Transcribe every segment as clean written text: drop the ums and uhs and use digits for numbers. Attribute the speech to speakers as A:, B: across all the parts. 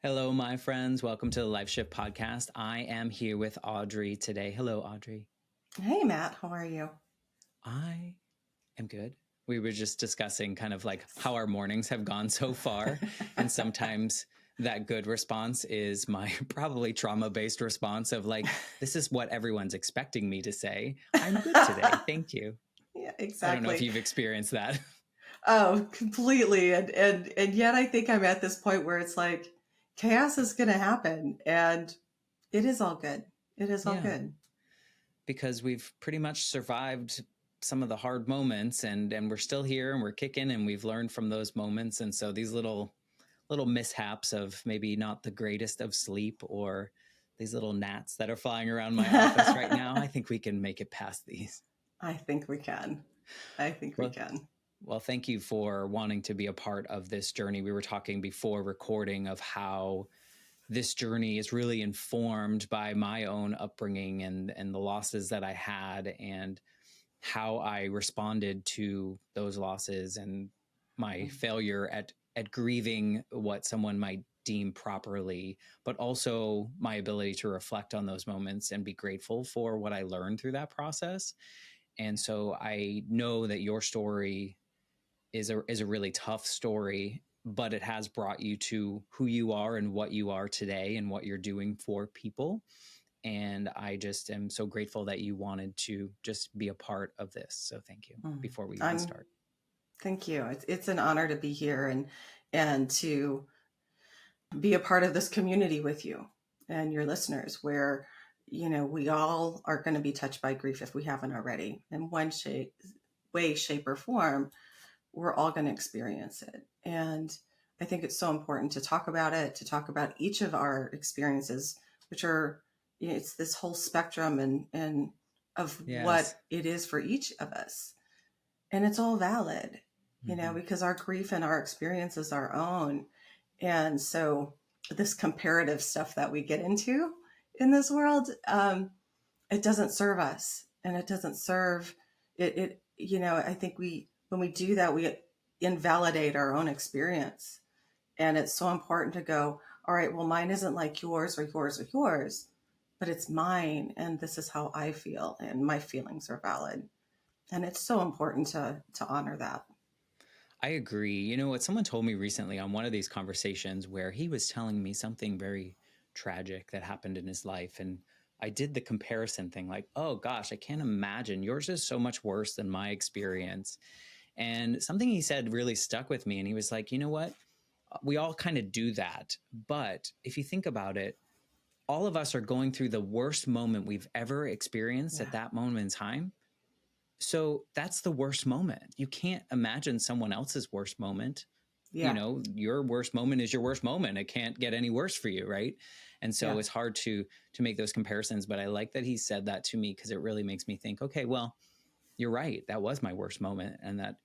A: Hello, my friends. Welcome to the Life Shift Podcast. I am here with Audrey today. Hello, Audrey.
B: Hey, Matt, how are you?
A: I am good. We were just discussing kind of like how our mornings have gone so far. And sometimes that good response is my probably trauma-based response of like, this is what everyone's expecting me to say. I'm good today. Thank you.
B: Yeah,
A: I don't know if
B: exactly.
A: you've experienced that.
B: Oh, completely. And yet I think I'm at this point where it's like chaos is going to happen and it is all good. It is all
A: Yeah,
B: good.
A: because we've pretty much survived some of the hard moments and we're still here and we're kicking and we've learned from those moments. And so these little mishaps of maybe not the greatest of sleep or these little gnats that are flying around my office right now, I think we can make it past these.
B: I think we can. I think we
A: Well,
B: can.
A: well, thank you for wanting to be a part of this journey. We were talking before recording of how this journey is really informed by my own upbringing and the losses that I had and how I responded to those losses and my failure at grieving what someone might deem properly, but also my ability to reflect on those moments and be grateful for what I learned through that process. And so I know that your story is a really tough story, but it has brought you to who you are and what you are today and what you're doing for people. And I just am so grateful that you wanted to just be a part of this. So thank you
B: Mm.
A: before we even
B: I'm
A: start.
B: Thank you. It's an honor to be here and to be a part of this community with you and your listeners where we all are going to be touched by grief if we haven't already in one way, shape, or form. We're all going to experience it. And I think it's so important to talk about it, to talk about each of our experiences, which are, it's this whole spectrum and of
A: Yes.
B: what it is for each of us. And it's all valid,
A: Mm-hmm.
B: because our grief and our experience is our own. And so this comparative stuff that we get into in this world, it doesn't serve us and it doesn't serve I think when we do that, we invalidate our own experience. And it's so important to go, all right, well, mine isn't like yours or yours or yours, but it's mine. And this is how I feel. And my feelings are valid. And it's so important to honor that.
A: I agree. You know what? Someone told me recently on one of these conversations where he was telling me something very tragic that happened in his life. And I did the comparison thing like, oh gosh, I can't imagine. Yours is so much worse than my experience. And something he said really stuck with me. And he was like, you know what? We all kind of do that. But if you think about it, all of us are going through the worst moment we've ever experienced
B: Yeah.
A: at that moment in time. So that's the worst moment. You can't imagine someone else's worst moment. You
B: Yeah.
A: know, your worst moment is your worst moment. It can't get any worse for you, right? And so
B: Yeah.
A: it's hard to make those comparisons, but I like that he said that to me because it really makes me think, okay, well, you're right. That was my worst moment and that,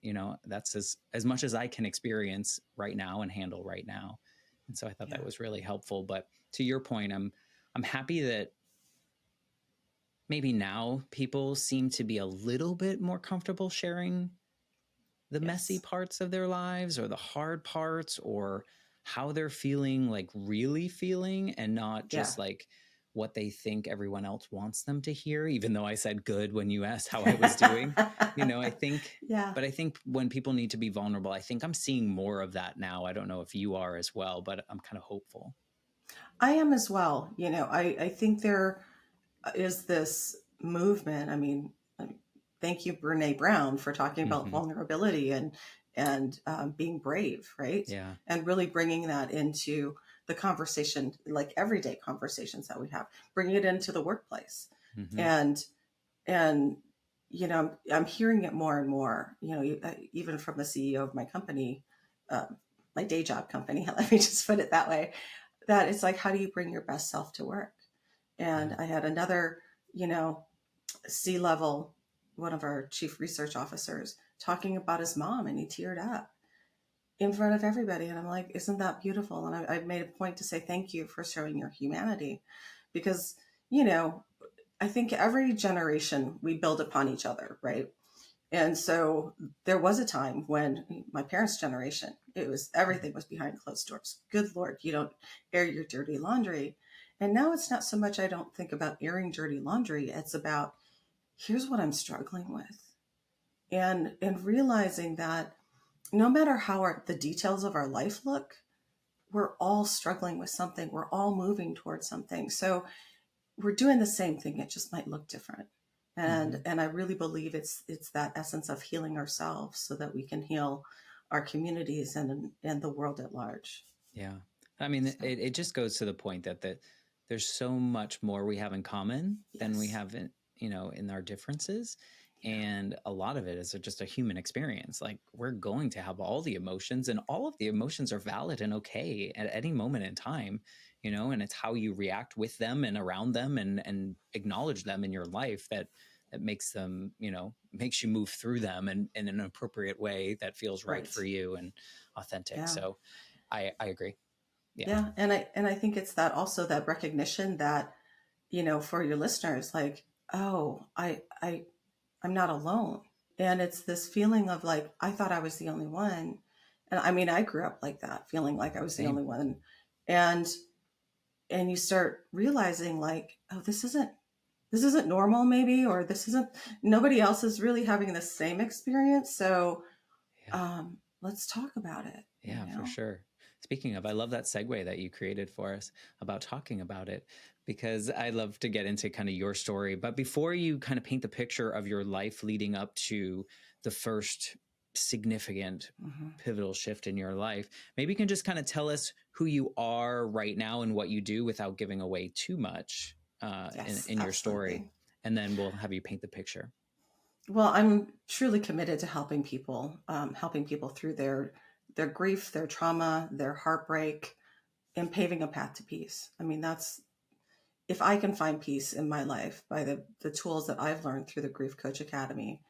A: that's as much as I can experience right now and handle right now. And so I thought
B: Yeah.
A: that was really helpful, but to your point, I'm happy that maybe now people seem to be a little bit more comfortable sharing the messy
B: Yes.
A: parts of their lives or the hard parts or how they're feeling, like really feeling, and not
B: Yeah.
A: just like what they think everyone else wants them to hear, even though I said good when you asked how I was doing. I think,
B: Yeah.
A: but I think when people need to be vulnerable, I think I'm seeing more of that now. I don't know if you are as well, but I'm kind of hopeful.
B: I am as well. I think there is this movement. Thank you, Brene Brown, for talking about
A: Mm-hmm.
B: vulnerability and being brave, right?
A: Yeah.
B: And really bringing that into the conversation, like everyday conversations that we have, bringing it into the workplace,
A: Mm-hmm.
B: and and I'm hearing it more and more. Even from the CEO of my company, my day job company. Let me just put it that way. That it's like, how do you bring your best self to work? And
A: Yeah.
B: I had another, you know, C-level, one of our chief research officers, talking about his mom, and he teared up in front of everybody. And I'm like, isn't that beautiful? And I made a point to say thank you for showing your humanity, because you know I think every generation we build upon each other, right? And so there was a time when my parents' generation, it was everything was behind closed doors. Good Lord, you don't air your dirty laundry. And now it's not so much I don't think about airing dirty laundry. It's about here's what I'm struggling with. And realizing that no matter how the details of our life look, we're all struggling with something. We're all moving towards something. So we're doing the same thing. It just might look different. And I really believe it's that essence of healing ourselves so that we can heal our communities and the world at large.
A: Yeah. I mean,
B: So,
A: it just goes to the point that there's so much more we have in common than we
B: yes.
A: have in, in our differences.
B: Yeah.
A: And a lot of it is just a human experience. Like, we're going to have all the emotions, and all of the emotions are valid and okay at any moment in time, and it's how you react with them and around them and acknowledge them in your life that makes them, makes you move through them in an appropriate way that feels right
B: Right.
A: for you and authentic.
B: Yeah.
A: So I agree. Yeah.
B: Yeah. And I think it's that also that recognition that, for your listeners, like, oh, I'm not alone. And it's this feeling of like, I thought I was the only one. And I mean, I grew up like that, feeling like I was the
A: Same.
B: only one. And and you start realizing like, oh, this isn't normal maybe, or this isn't nobody else is really having the same experience. So
A: Yeah.
B: let's talk about it,
A: Yeah, for sure. Speaking of, I love that segue that you created for us about talking about it, because I love to get into kind of your story. But before you kind of paint the picture of your life leading up to the first significant
B: Mm-hmm.
A: pivotal shift in your life, maybe you can just kind of tell us who you are right now and what you do without giving away too much
B: Yes,
A: in your story.
B: absolutely.
A: And then we'll have you paint the picture.
B: Well, I'm truly committed to helping people through their grief, their trauma, their heartbreak, and paving a path to peace. I mean, that's if I can find peace in my life by the tools that I've learned through the Grief Coach Academy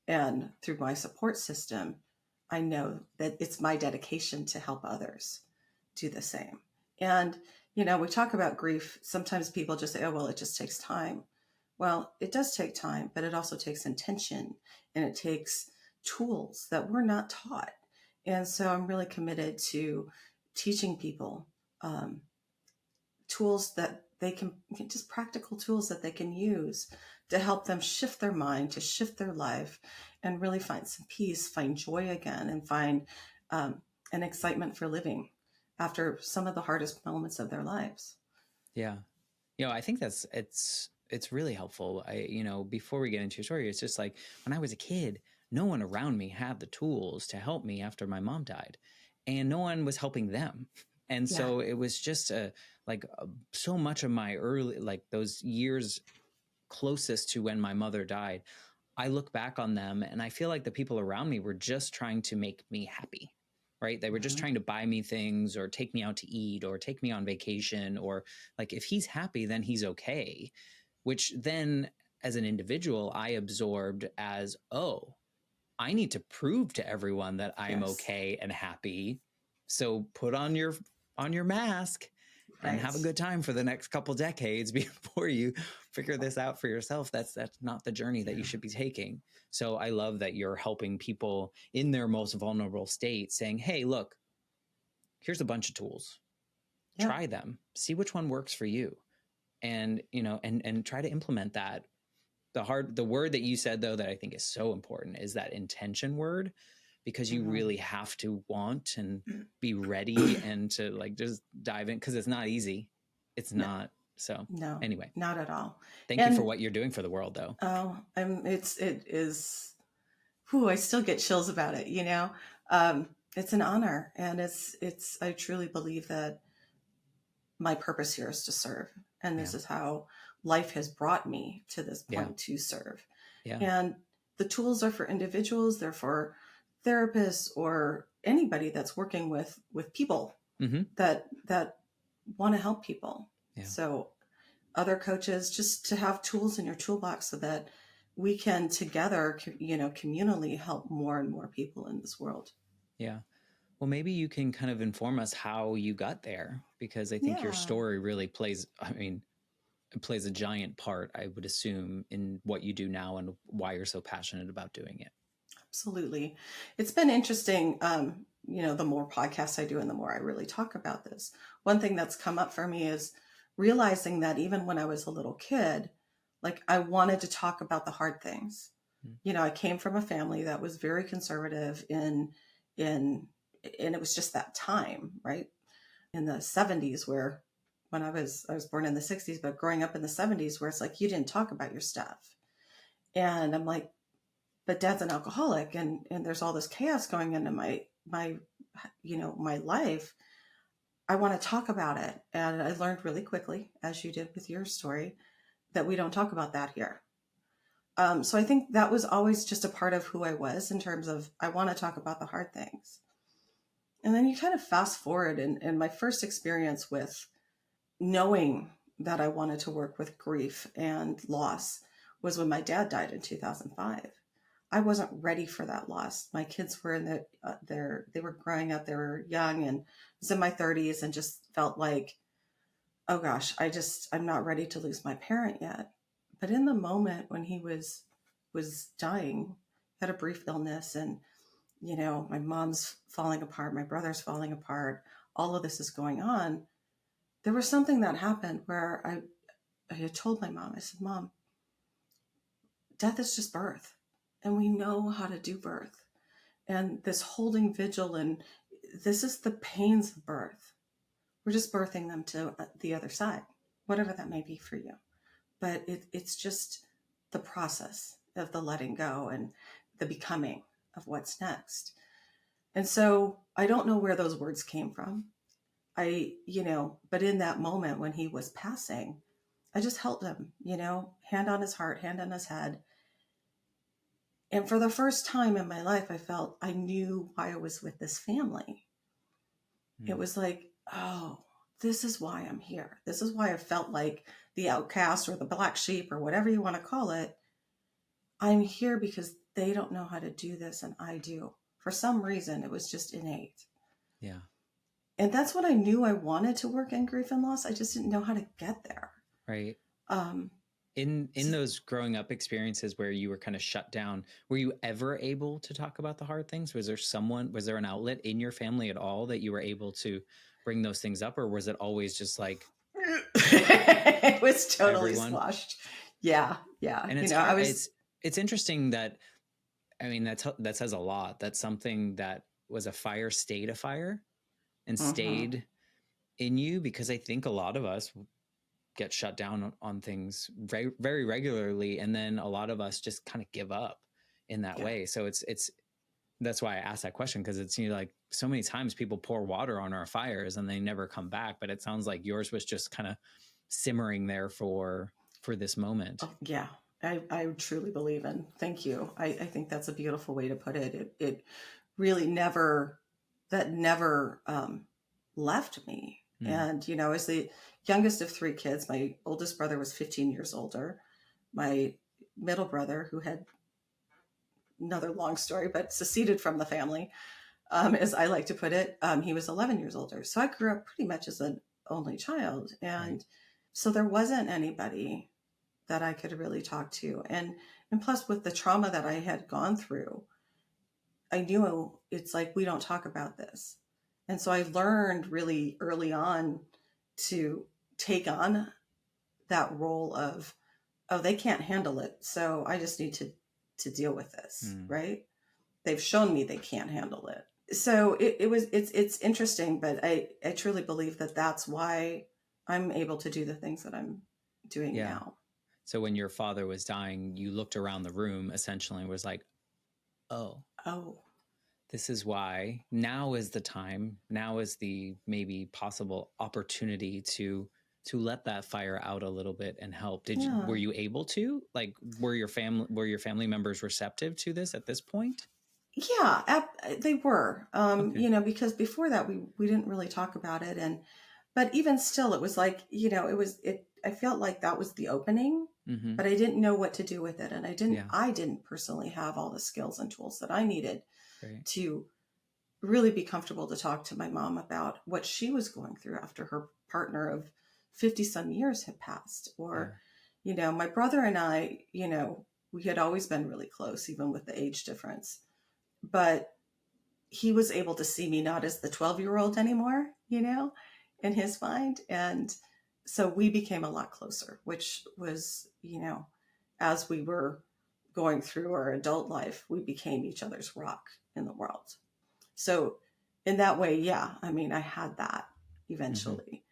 B: and through my support system, I know that it's my dedication to help others do the same. And, we talk about grief. Sometimes people just say, oh, well, it just takes time. Well, it does take time, but it also takes intention and it takes tools that we're not taught. And so I'm really committed to teaching people um, tools that they can, just practical tools that they can use to help them shift their mind, to shift their life, and really find some peace, find joy again, and find an excitement for living after some of the hardest moments of their lives.
A: Yeah. I think it's really helpful. Before we get into your story, it's just like when I was a kid, no one around me had the tools to help me after my mom died, and no one was helping them. And
B: Yeah.
A: so it was just so much of my early, like those years closest to when my mother died, I look back on them and I feel like the people around me were just trying to make me happy, right? They were just
B: Mm-hmm.
A: trying to buy me things or take me out to eat or take me on vacation, or like, if he's happy, then he's okay. Which then, as an individual, I absorbed as, oh, I need to prove to everyone that I'm
B: Yes.
A: okay and happy. So put on your mask and
B: Right.
A: have a good time for the next couple decades before you figure this out for yourself. That's not the journey that you
B: Yeah.
A: should be taking. So I love that you're helping people in their most vulnerable state, saying, hey, look, here's a bunch of tools.
B: Yeah.
A: Try them, see which one works for you. And, and try to implement that. The word that you said, though, that I think is so important is that intention word, because you
B: Mm-hmm.
A: really have to want and be ready and to like just dive in, because it's not easy. It's
B: No,
A: not. So
B: no,
A: anyway,
B: not at all.
A: thank you for
B: And
A: what you're doing for the world, though.
B: it is. Whew, I still get chills about it. It's an honor, and it's. I truly believe that my purpose here is to serve, and
A: Yeah.
B: this is how life has brought me to this
A: Yeah.
B: point to serve.
A: Yeah.
B: And the tools are for individuals. They're for therapists or anybody that's working with people
A: Mm-hmm.
B: that want to help people.
A: Yeah.
B: So other coaches, just to have tools in your toolbox so that we can together, communally help more and more people in this world.
A: Yeah. Well, maybe you can kind of inform us how you got there, because I think your
B: Yeah.
A: story really plays, I mean, plays a giant part, I would assume, in what you do now and why you're so passionate about doing it.
B: Absolutely. It's been interesting. The more podcasts I do and the more I really talk about this, one thing that's come up for me is realizing that even when I was a little kid, like I wanted to talk about the hard things. I came from a family that was very conservative in, and it was just that time, right? In the 70s where when I was born in the 60s, but growing up in the 70s where it's like, you didn't talk about your stuff. And I'm like, but dad's an alcoholic and there's all this chaos going into my life. I want to talk about it. And I learned really quickly, as you did with your story, that we don't talk about that here. So I think that was always just a part of who I was in terms of, I want to talk about the hard things. And then you kind of fast forward and my first experience with knowing that I wanted to work with grief and loss was when my dad died in 2005. I wasn't ready for that loss. My kids were in they were growing up, they were young, and I was in my 30s and just felt like, oh gosh, I'm not ready to lose my parent yet. But in the moment when he was dying, had a brief illness, and my mom's falling apart, my brother's falling apart, all of this is going on. There was something that happened where I had told my mom, I said, Mom, death is just birth. And we know how to do birth. And this holding vigil, and this is the pains of birth. We're just birthing them to the other side, whatever that may be for you. But it's just the process of the letting go and the becoming of what's next. And so I don't know where those words came from. But in that moment when he was passing, I just held him, hand on his heart, hand on his head. And for the first time in my life, I felt I knew why I was with this family. It was like, oh, this is why I'm here. This is why I felt like the outcast or the black sheep or whatever you want to call it. I'm here because they don't know how to do this and I do. For some reason, it was just innate.
A: Yeah.
B: And that's what I knew I wanted to work in grief and loss. I just didn't know how to get there.
A: Right. In those growing up experiences where you were kind of shut down, were you ever able to talk about the hard things? Was there an outlet in your family at all that you were able to bring those things up? Or was it always just like,
B: it was totally
A: everyone?
B: Squashed. Yeah.
A: And it's hard. It's interesting that, I mean, that says a lot. That something that was a fire stayed a fire and stayed in you, because I think a lot of us get shut down on things very, very regularly. And then a lot of us just kind of give up in that way. So that's why I asked that question. Cause it's, like so many times people pour water on our fires and they never come back, but it sounds like yours was just kind of simmering there for this moment.
B: Oh, yeah. I truly believe in. Thank you. I think that's a beautiful way to put it. It really never left me. And, as the youngest of three kids, my oldest brother was 15 years older. My middle brother, who had another long story, but seceded from the family, as I like to put it, he was 11 years older. So I grew up pretty much as an only child. And so there wasn't anybody that I could really talk to. And plus with the trauma that I had gone through, I knew it's like, we don't talk about this. And so I learned really early on to take on that role of, oh, they can't handle it. So I just need to deal with this. Right. They've shown me they can't handle it. So it's interesting, but I truly believe that that's why I'm able to do the things that I'm doing now.
A: So when your father was dying, you looked around the room essentially and was like, oh, this is why now is the time. Now is the maybe possible opportunity to let that fire out a little bit and help. Were you able to, like, were your family members receptive to this at this point?
B: Yeah, they were, because before that we didn't really talk about it. But even still, it was like, I felt like that was the opening, but I didn't know what to do with it. And I didn't personally have all the skills and tools that I needed to really be comfortable to talk to my mom about what she was going through after her partner of 50 some years had passed. Or,
A: Yeah.
B: My brother and I, we had always been really close, even with the age difference. But he was able to see me not as the 12-year-old anymore, in his mind. And so we became a lot closer, which was, as we were going through our adult life, we became each other's rock in the world. So in that way, yeah, I mean, I had that
A: Mm-hmm.
B: eventually.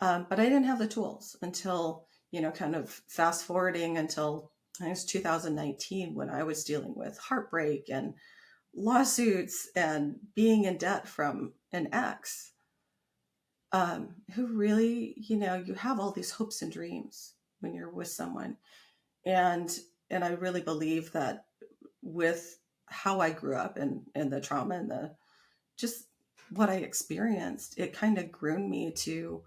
B: But I didn't have the tools until, kind of fast forwarding until I think it was 2019 when I was dealing with heartbreak and lawsuits and being in debt from an ex, who really, you have all these hopes and dreams when you're with someone. And I really believe that with how I grew up and the trauma and the just what I experienced, it kind of groomed me to,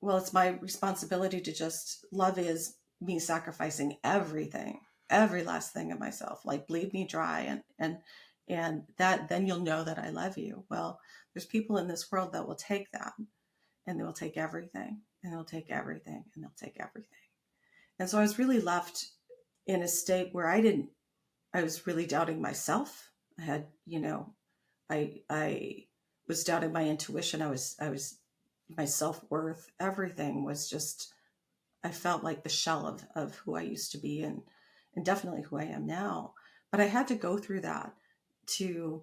B: well, it's my responsibility to just love is me sacrificing everything, every last thing of myself, like bleed me dry, and that then you'll know that I love you. Well, there's people in this world that will take that, and they'll take everything, and they'll take everything, and they'll take everything. And so I was really left in a state where I was really doubting myself. I had, I was doubting my intuition. I was my self-worth, everything was just, I felt like the shell of who I used to be, and definitely who I am now. But I had to go through that to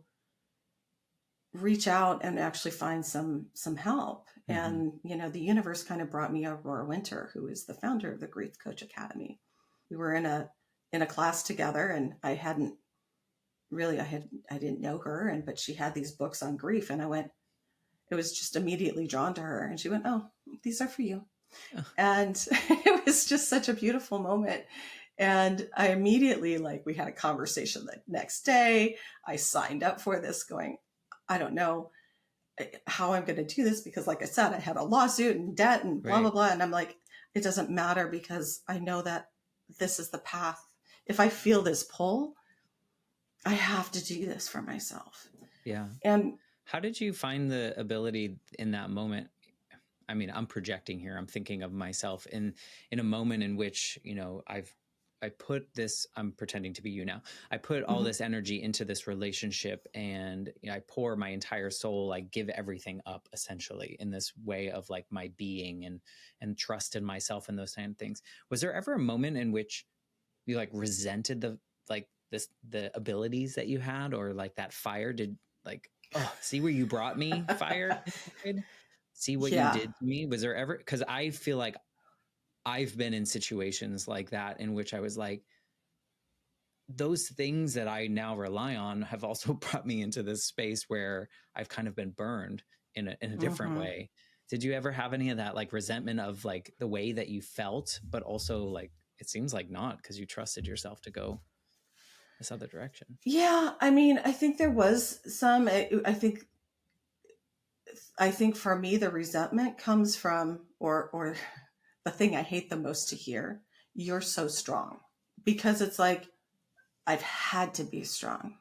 B: reach out and actually find some help.
A: Mm-hmm.
B: And, the universe kind of brought me Aurora Winter, who is the founder of the Grief Coach Academy. We were in a class together, and I didn't know her, but she had these books on grief, and it was just immediately drawn to her, and she went, "Oh, these are for you."
A: Oh,
B: And it was just such a beautiful moment. And I immediately, like, we had a conversation the next day. I signed up for this going, I don't know how I'm going to do this because, like I said, I had a lawsuit and debt and blah, blah,
A: right.
B: blah. And I'm like, it doesn't matter because I know that this is the path. If I feel this pull, I have to do this for myself.
A: Yeah.
B: And
A: How did you find the ability in that moment? I mean, I'm projecting here. I'm thinking of myself in a moment in which, I put this, I'm pretending to be you now. I put all
B: mhm,
A: this energy into this relationship, and I pour my entire soul, I give everything up essentially in this way of like my being and trust in myself and those kind of things. Was there ever a moment in which you like resented the abilities that you had, or like that fire did, like, oh, see where you brought me, fire, see what you
B: yeah.
A: did to me? Was there ever, because I feel like I've been in situations like that in which I was like, those things that I now rely on have also brought me into this space where I've kind of been burned in a different
B: hmm
A: way. Did you ever have any of that like resentment of like the way that you felt, but also like it seems like not, because you trusted yourself to go this other direction?
B: Yeah. I mean, I think there was some, I think for me, the resentment comes from, or the thing I hate the most to hear, you're so strong. Because it's like, I've had to be strong.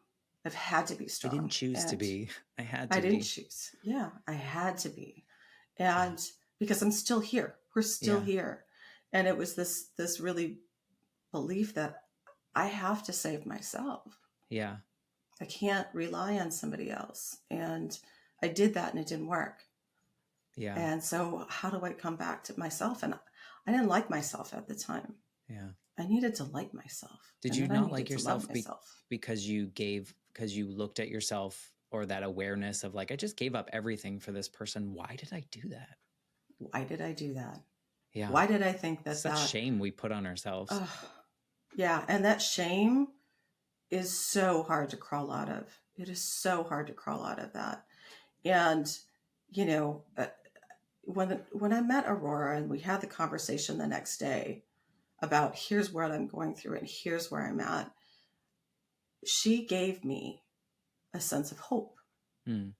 B: I've had to be
A: I didn't
B: strong.
A: choose to
B: And
A: be. I had
B: I
A: to
B: didn't
A: be.
B: choose. Yeah, I had to be.
A: Yeah.
B: And because I'm still here, we're still
A: Yeah.
B: here. And it was this really belief that I have to save myself.
A: Yeah.
B: I can't rely on somebody else. And I did that and it didn't work.
A: Yeah.
B: And so, how do I come back to myself? And I didn't like myself at the time.
A: Yeah.
B: I needed to like myself.
A: Did
B: And
A: you
B: then I
A: not like
B: needed to love
A: yourself
B: myself.
A: because you looked at yourself, or that awareness of like, I just gave up everything for this person. Why did I do that?
B: Why did I do that?
A: Yeah.
B: Why did I think
A: Such shame we put on ourselves.
B: uh, yeah. And that shame is so hard to crawl out of. It is so hard to crawl out of that. And, you know, uh, when I met Aurora and we had the conversation the next day about here's what I'm going through and here's where I'm at, she gave me a sense of hope,
A: Mm.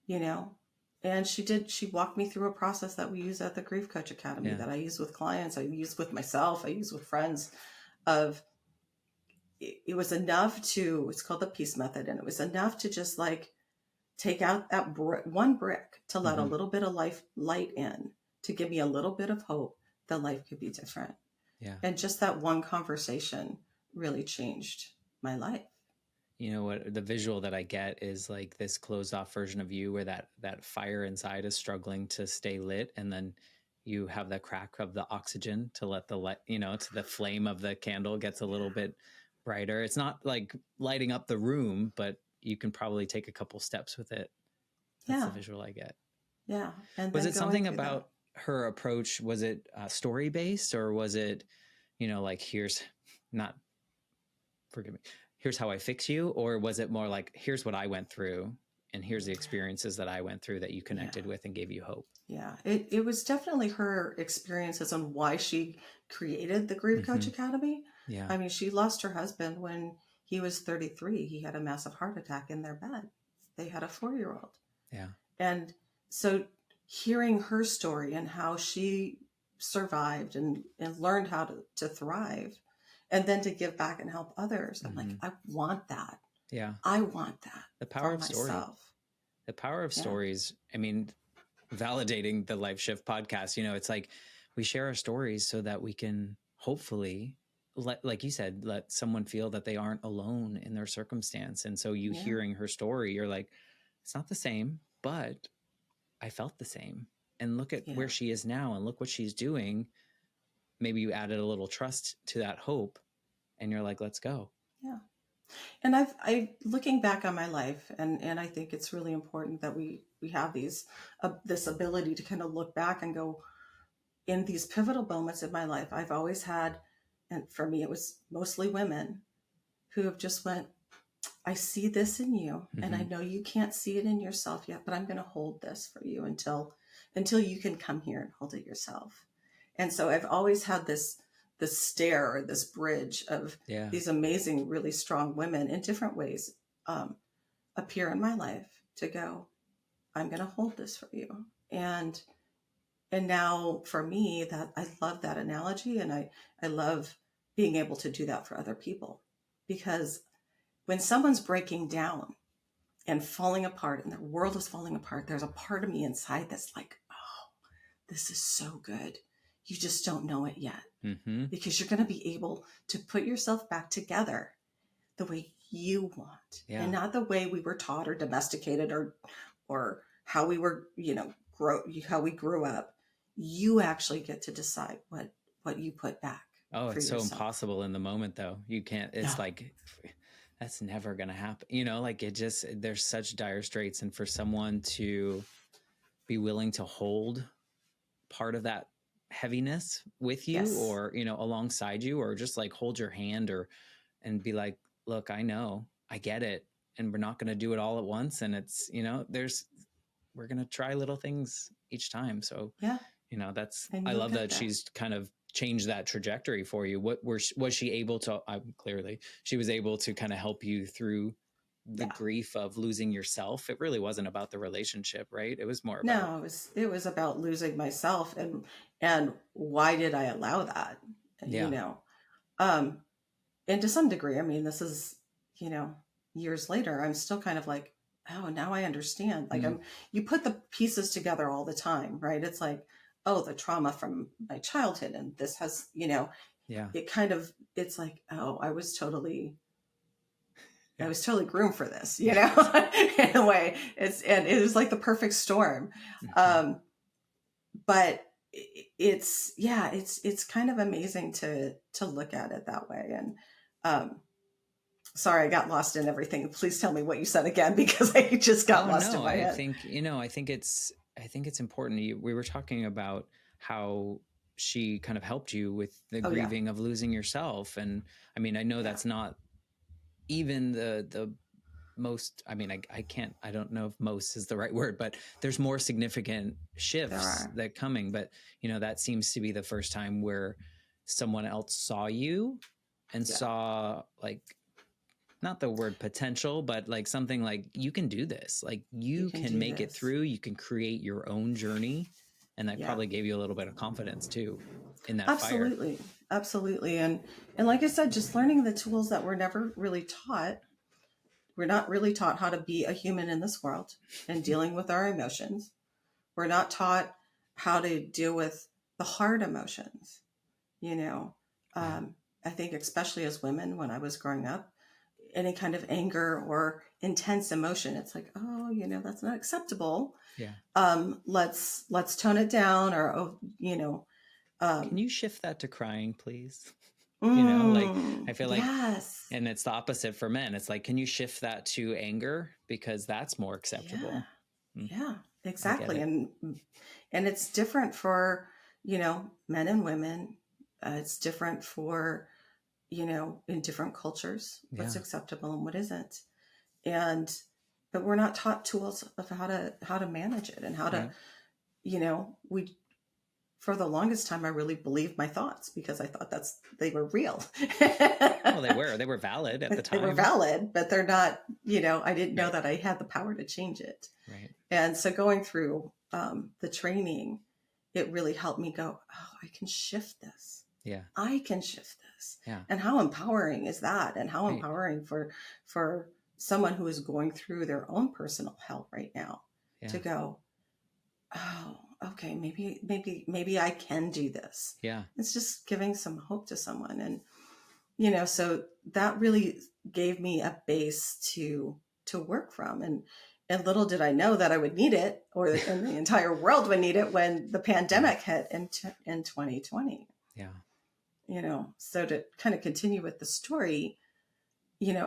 B: you know. And she walked me through a process that we use at the Grief Coach Academy,
A: Yeah.
B: that I use with clients, I use with myself, I use with friends. Of it was enough to, it's called the peace method, and it was enough to just like take out that one brick to let a
A: Mm-hmm.
B: little bit of light in, to give me a little bit of hope that life could be different.
A: Yeah.
B: And just that one conversation really changed my life.
A: You know what, the visual that I get is like this closed off version of you where that fire inside is struggling to stay lit, and then you have the crack of the oxygen to let the light, to the flame of the candle gets a little bit brighter. It's not like lighting up the room, but you can probably take a couple steps with it. That's the visual I get.
B: Yeah. And
A: was it something about her approach? Was it story based, or was it, like, here's how I fix you? Or was it more like, here's what I went through, and here's the experiences that I went through that you connected with and gave you hope?
B: Yeah, it was definitely her experiences on why she created the Grief Coach Academy.
A: Yeah.
B: I mean, she lost her husband when he was 33. He had a massive heart attack in their bed. They had a 4-year-old.
A: Yeah.
B: And so hearing her story and how she survived and learned how to thrive, and then to give back and help others. I'm like, I want that.
A: Yeah.
B: I want that.
A: The power of
B: myself.
A: story. The power of stories. I mean, validating the Life Shift podcast, it's like we share our stories so that we can hopefully, like you said, let someone feel that they aren't alone in their circumstance. And so you hearing her story, you're like, it's not the same, but I felt the same. And look at where she is now, and look what she's doing. Maybe you added a little trust to that hope, and you're like, let's go.
B: Yeah. And I looking back on my life, and I think it's really important that we have this ability to kind of look back and go, in these pivotal moments in my life, I've always had, and for me, it was mostly women who have just went, I see this in you, and I know you can't see it in yourself yet, but I'm going to hold this for you until you can come here and hold it yourself. And so I've always had this stair, or this bridge of these amazing, really strong women in different ways appear in my life to go, I'm going to hold this for you. And now for me, that I love that analogy, and I love being able to do that for other people, because when someone's breaking down and falling apart and their world is falling apart, there's a part of me inside that's like, oh, this is so good. You just don't know it yet, because you're going to be able to put yourself back together the way you want, and not the way we were taught or domesticated or how we were, how we grew up. You actually get to decide what you put back.
A: Oh, it's so impossible in the moment, though. You can't. It's like, that's never going to happen. Like there's such dire straits, and for someone to be willing to hold part of that heaviness with you, or alongside you, or just like hold your hand, and be like, look, I know, I get it, and we're not going to do it all at once, and it's we're going to try little things each time. So I love that she's kind of changed that trajectory for you. What was she able to? Clearly she was able to kind of help you through the grief of losing yourself. It really wasn't about the relationship, right? It was more about... No,
B: it was about losing myself, and why did I allow that? And to some degree, I mean, this is, years later, I'm still kind of like, oh, now I understand. Like you put the pieces together all the time, right? It's like, oh, the trauma from my childhood, and this has, it kind of, it's like, oh, I was totally groomed for this, in a way. It was like the perfect storm. But it's kind of amazing to look at it that way. And sorry, I got lost in everything. Please tell me what you said again, because I just got lost in my head.
A: I think it's important. We were talking about how she kind of helped you with the grieving of losing yourself. And I mean, I know that's not even the most, I mean, I don't know if most is the right word, but there's more significant shifts that coming. But, that seems to be the first time where someone else saw you and saw, like, not the word potential, but like something like, you can do this. Like you can make it through, you can create your own journey. And that probably gave you a little bit of confidence too in that fire.
B: Absolutely. And like I said, just learning the tools that we're never really taught. We're not really taught how to be a human in this world and dealing with our emotions. We're not taught how to deal with the hard emotions, you know.
A: Yeah.
B: I think especially as women, when I was growing up, any kind of anger or intense emotion, it's like, oh, that's not acceptable.
A: Yeah.
B: Let's tone it down, or, oh,
A: Can
B: um,
A: you shift that to crying, please? Like I feel like,
B: yes.
A: and it's the opposite for men. It's like, can you shift that to anger? Because that's more
B: Yeah.
A: acceptable. Mm,
B: Yeah,
A: I get
B: exactly.
A: it.
B: And it's different for, men and women. It's different for, in different cultures, what's
A: Yeah.
B: acceptable and what isn't. And but we're not taught tools of how to manage it, and how to,
A: Right.
B: we for the longest time I really believed my thoughts because I thought they were real.
A: Well, they were valid at the
B: They were
A: time.
B: valid, but they're not, I didn't know
A: Right.
B: that I had the power to change it.
A: Right.
B: And so going through the training, it really helped me go, oh, I can shift this.
A: Yeah.
B: I can shift this.
A: Yeah.
B: And how empowering is that? And how
A: Right.
B: empowering for someone who is going through their own personal hell right now
A: Yeah.
B: to go, oh, okay, maybe I can do this.
A: Yeah.
B: It's just giving some hope to someone. And so that really gave me a base to work from. And little did I know that I would need it, and the entire world would need it when the
A: Yeah.
B: pandemic hit in 2020.
A: Yeah.
B: So to kind of continue with the story,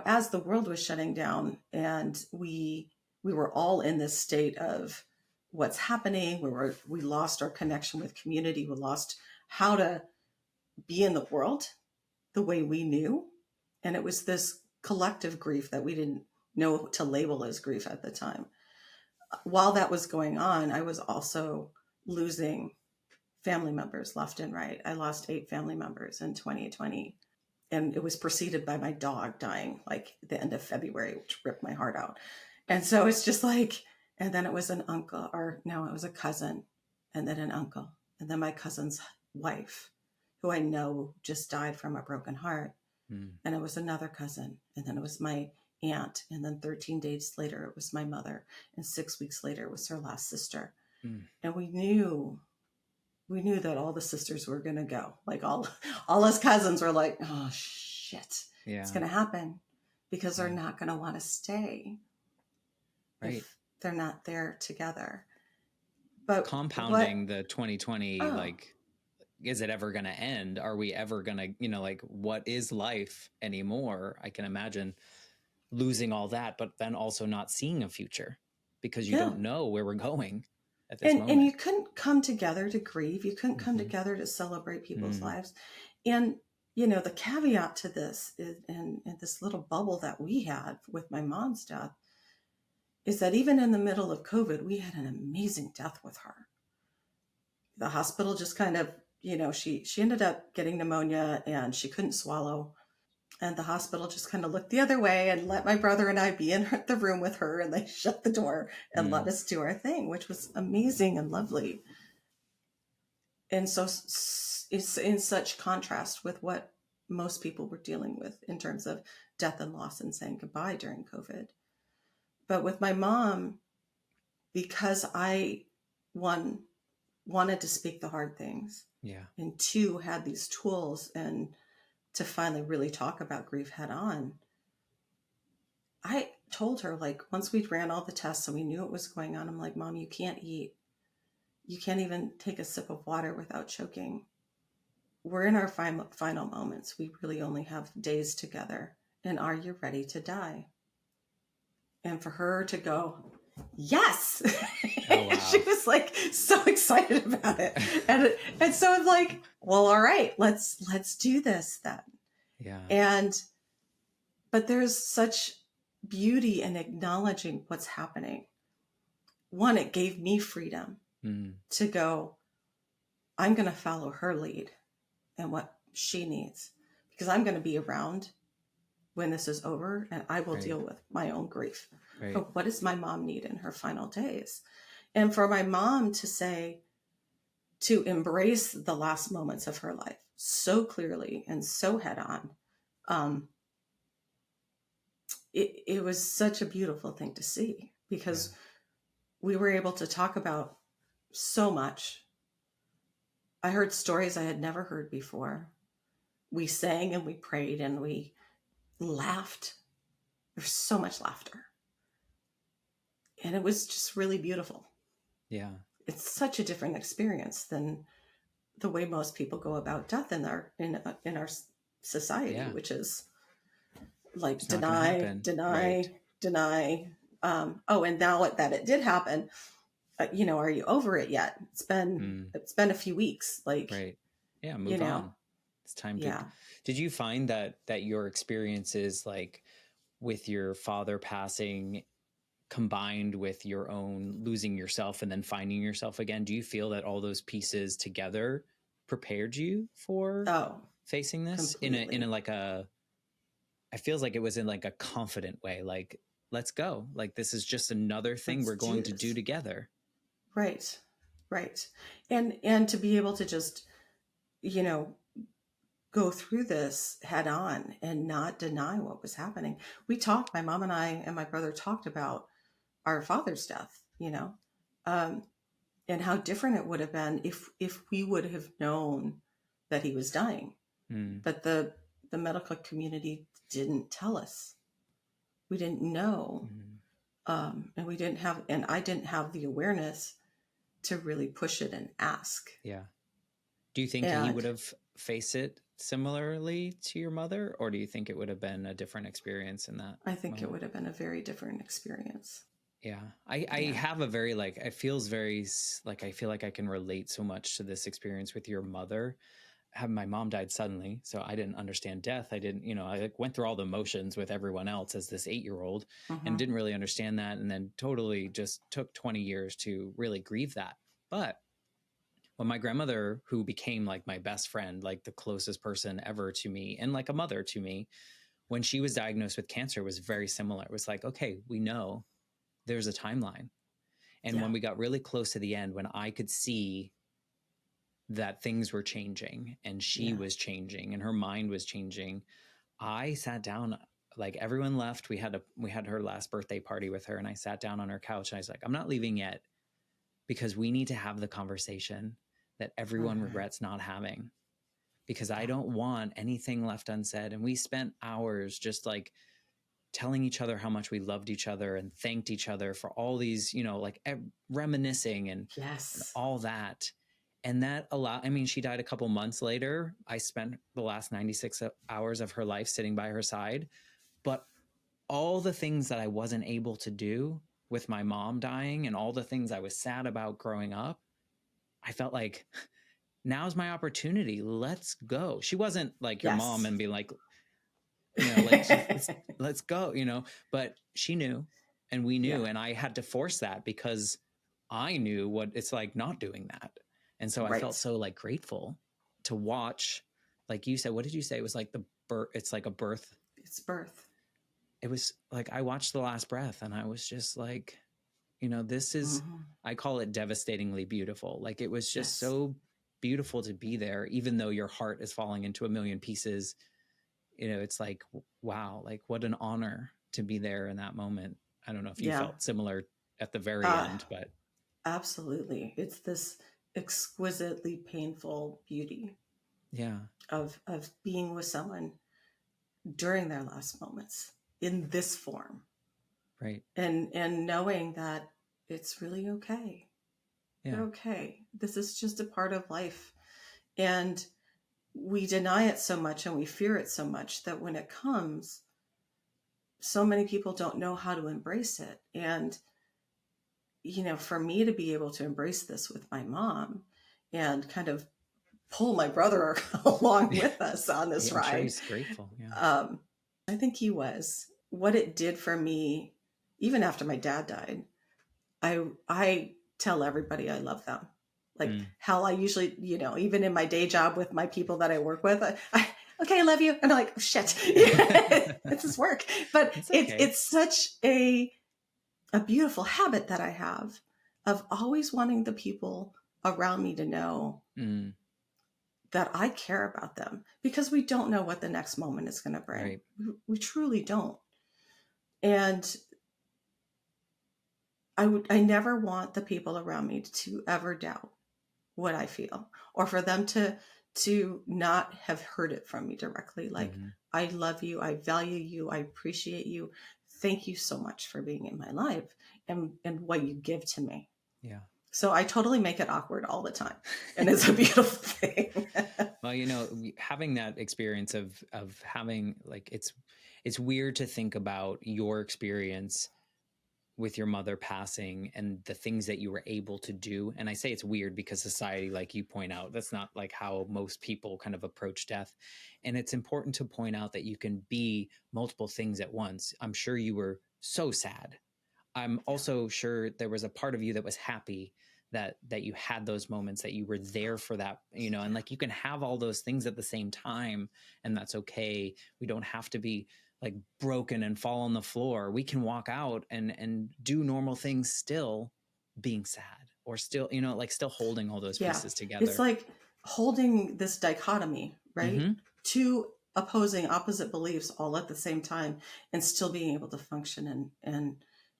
B: as the world was shutting down, and we were all in this state of what's happening, we lost our connection with community, we lost how to be in the world the way we knew. And it was this collective grief that we didn't know to label as grief at the time. While that was going on, I was also losing family members left and right. I lost 8 family members in 2020. And it was preceded by my dog dying like the end of February, which ripped my heart out. And so it's just like, and then it was an uncle, or no, it was a cousin, and then an uncle, and then my cousin's wife, who I know just died from a broken heart.
A: Mm.
B: And it was another cousin, and then it was my aunt, and then 13 days later it was my mother, and 6 weeks later it was her last sister.
A: Mm.
B: And we knew that all the sisters were going to go, like all us cousins were like, oh shit,
A: Yeah.
B: it's going to happen, because they're
A: Right.
B: not going to want to stay
A: Right.
B: if they're not there together. But
A: Compounding the 2020,
B: oh
A: like, is it ever going to end? Are we ever going to, like, what is life anymore? I can imagine losing all that, but then also not seeing a future because you
B: yeah.
A: don't know where we're going at this
B: And
A: moment.
B: you couldn't come together to grieve. You couldn't come
A: Mhm.
B: together to celebrate people's
A: Mm.
B: lives. And the caveat to this is, and this little bubble that we had with my mom's death, is that even in the middle of COVID, we had an amazing death with her. The hospital just kind of, she ended up getting pneumonia and she couldn't swallow. And the hospital just kind of looked the other way and let my brother and I be in the room with her, and they shut the door and let us do our thing, which was amazing and lovely. And so it's in such contrast with what most people were dealing with in terms of death and loss and saying goodbye during COVID. But with my mom, because I, one, wanted to speak the hard things,
A: Yeah.
B: and 2, had these tools and to finally really talk about grief head on, I told her, like, once we ran all the tests and we knew what was going on, I'm like, Mom, you can't eat. You can't even take a sip of water without choking. We're in our final moments. We really only have days together. And are you ready to die? And for her to go, yes.
A: Oh, wow.
B: She was like so excited about it. And so I'm like, well, all right, let's do this then.
A: Yeah.
B: But there's such beauty in acknowledging what's happening. One, it gave me freedom to go, I'm going to follow her lead and what she needs, because I'm going to be around when this is over, and I will deal with my own grief.
A: Right.
B: But what does my mom need in her final days? And for my mom to embrace the last moments of her life so clearly and so head on, it was such a beautiful thing to see, because we were able to talk about so much I heard stories I had never heard before. We sang and we prayed and we laughed. There's so much laughter. And it was just really beautiful.
A: Yeah.
B: It's such a different experience than the way most people go about death in our society,
A: Yeah.
B: which is like
A: It's not going to happen. Right.
B: deny. And now that it did happen, are you over it yet? It's been a few weeks. Like,
A: right. Yeah. Move on. It's time to.
B: Yeah.
A: Did you find that your experiences, like with your father passing, combined with your own losing yourself and then finding yourself again, do you feel that all those pieces together prepared you for facing this
B: completely.
A: in a like a, I feels like it was in like a confident way, like, let's go, like this is just another thing we're going to do together.
B: Right. And to be able to just, go through this head on and not deny what was happening. My mom and I and my brother talked about our father's death, and how different it would have been if we would have known that he was dying. But the medical community didn't tell us. We didn't know. And I didn't have the awareness to really push it and ask.
A: Yeah. Do you think he would have faced it similarly to your mother, or do you think it would have been a different experience in that?
B: I think it would have been a very different experience.
A: Yeah. I have a very, like, it feels very, like, I feel like I can relate so much to this experience with your mother. My mom died suddenly, so I didn't understand death. I didn't, I like went through all the motions with everyone else as this 8-year-old and didn't really understand that. And then totally just took 20 years to really grieve that. But when my grandmother, who became like my best friend, like the closest person ever to me and like a mother to me, when she was diagnosed with cancer, it was very similar. It was like, okay, we know there's a timeline. And when we got really close to the end, when I could see that things were changing and she was changing and her mind was changing, I sat down, like everyone left. We had her last birthday party with her, and I sat down on her couch and I was like, I'm not leaving yet, because we need to have the conversation that everyone regrets not having, because I don't want anything left unsaid. And we spent hours just like telling each other how much we loved each other and thanked each other for all these, like reminiscing and all that. And that she died a couple months later. I spent the last 96 hours of her life sitting by her side. But all the things that I wasn't able to do with my mom dying and all the things I was sad about growing up, I felt like now's my opportunity. Let's go. She wasn't like your mom and be like, let's go, but she knew and we knew. And I had to force that because I knew what it's like not doing that. And so I felt so like grateful to watch, like you said, what did you say? It was like the birth. It's like a birth.
B: It's birth.
A: It was like, I watched the last breath and I was just like, this is, I call it devastatingly beautiful. Like it was just so beautiful to be there, even though your heart is falling into a million pieces. It's like, wow, like what an honor to be there in that moment. I don't know if you felt similar at the very end, but.
B: Absolutely. It's this exquisitely painful beauty of being with someone during their last moments in this form.
A: Right.
B: And knowing that it's really okay. Yeah. You're okay. This is just a part of life. And we deny it so much and we fear it so much that when it comes, so many people don't know how to embrace it. And, for me to be able to embrace this with my mom and kind of pull my brother along with us on this ride. I'm sure
A: he's grateful. Yeah.
B: I think he was. What it did for me, even after my dad died, I tell everybody I love them. Like how I usually, even in my day job with my people that I work with, okay, I love you. And I'm like, oh, shit, this is work. But it's such a beautiful habit that I have of always wanting the people around me to know that I care about them, because we don't know what the next moment is going to bring. Right. We truly don't. And I never want the people around me to ever doubt what I feel, or for them to not have heard it from me directly. Like,
A: Mm-hmm.
B: I love you, I value you, I appreciate you. Thank you so much for being in my life and what you give to me.
A: Yeah.
B: So I totally make it awkward all the time. And it's a beautiful thing.
A: Well, having that experience of having, like, it's weird to think about your experience with your mother passing and the things that you were able to do. And I say it's weird because society, like you point out, that's not like how most people kind of approach death. And it's important to point out that you can be multiple things at once. I'm sure you were so sad. I'm also sure there was a part of you that was happy that you had those moments, that you were there for that, and like, you can have all those things at the same time, and that's okay. We don't have to be like broken and fall on the floor. We can walk out and do normal things, still being sad, or still, like, still holding all those pieces together.
B: It's like holding this dichotomy, right?
A: Mm-hmm.
B: Two opposite beliefs all at the same time, and still being able to function and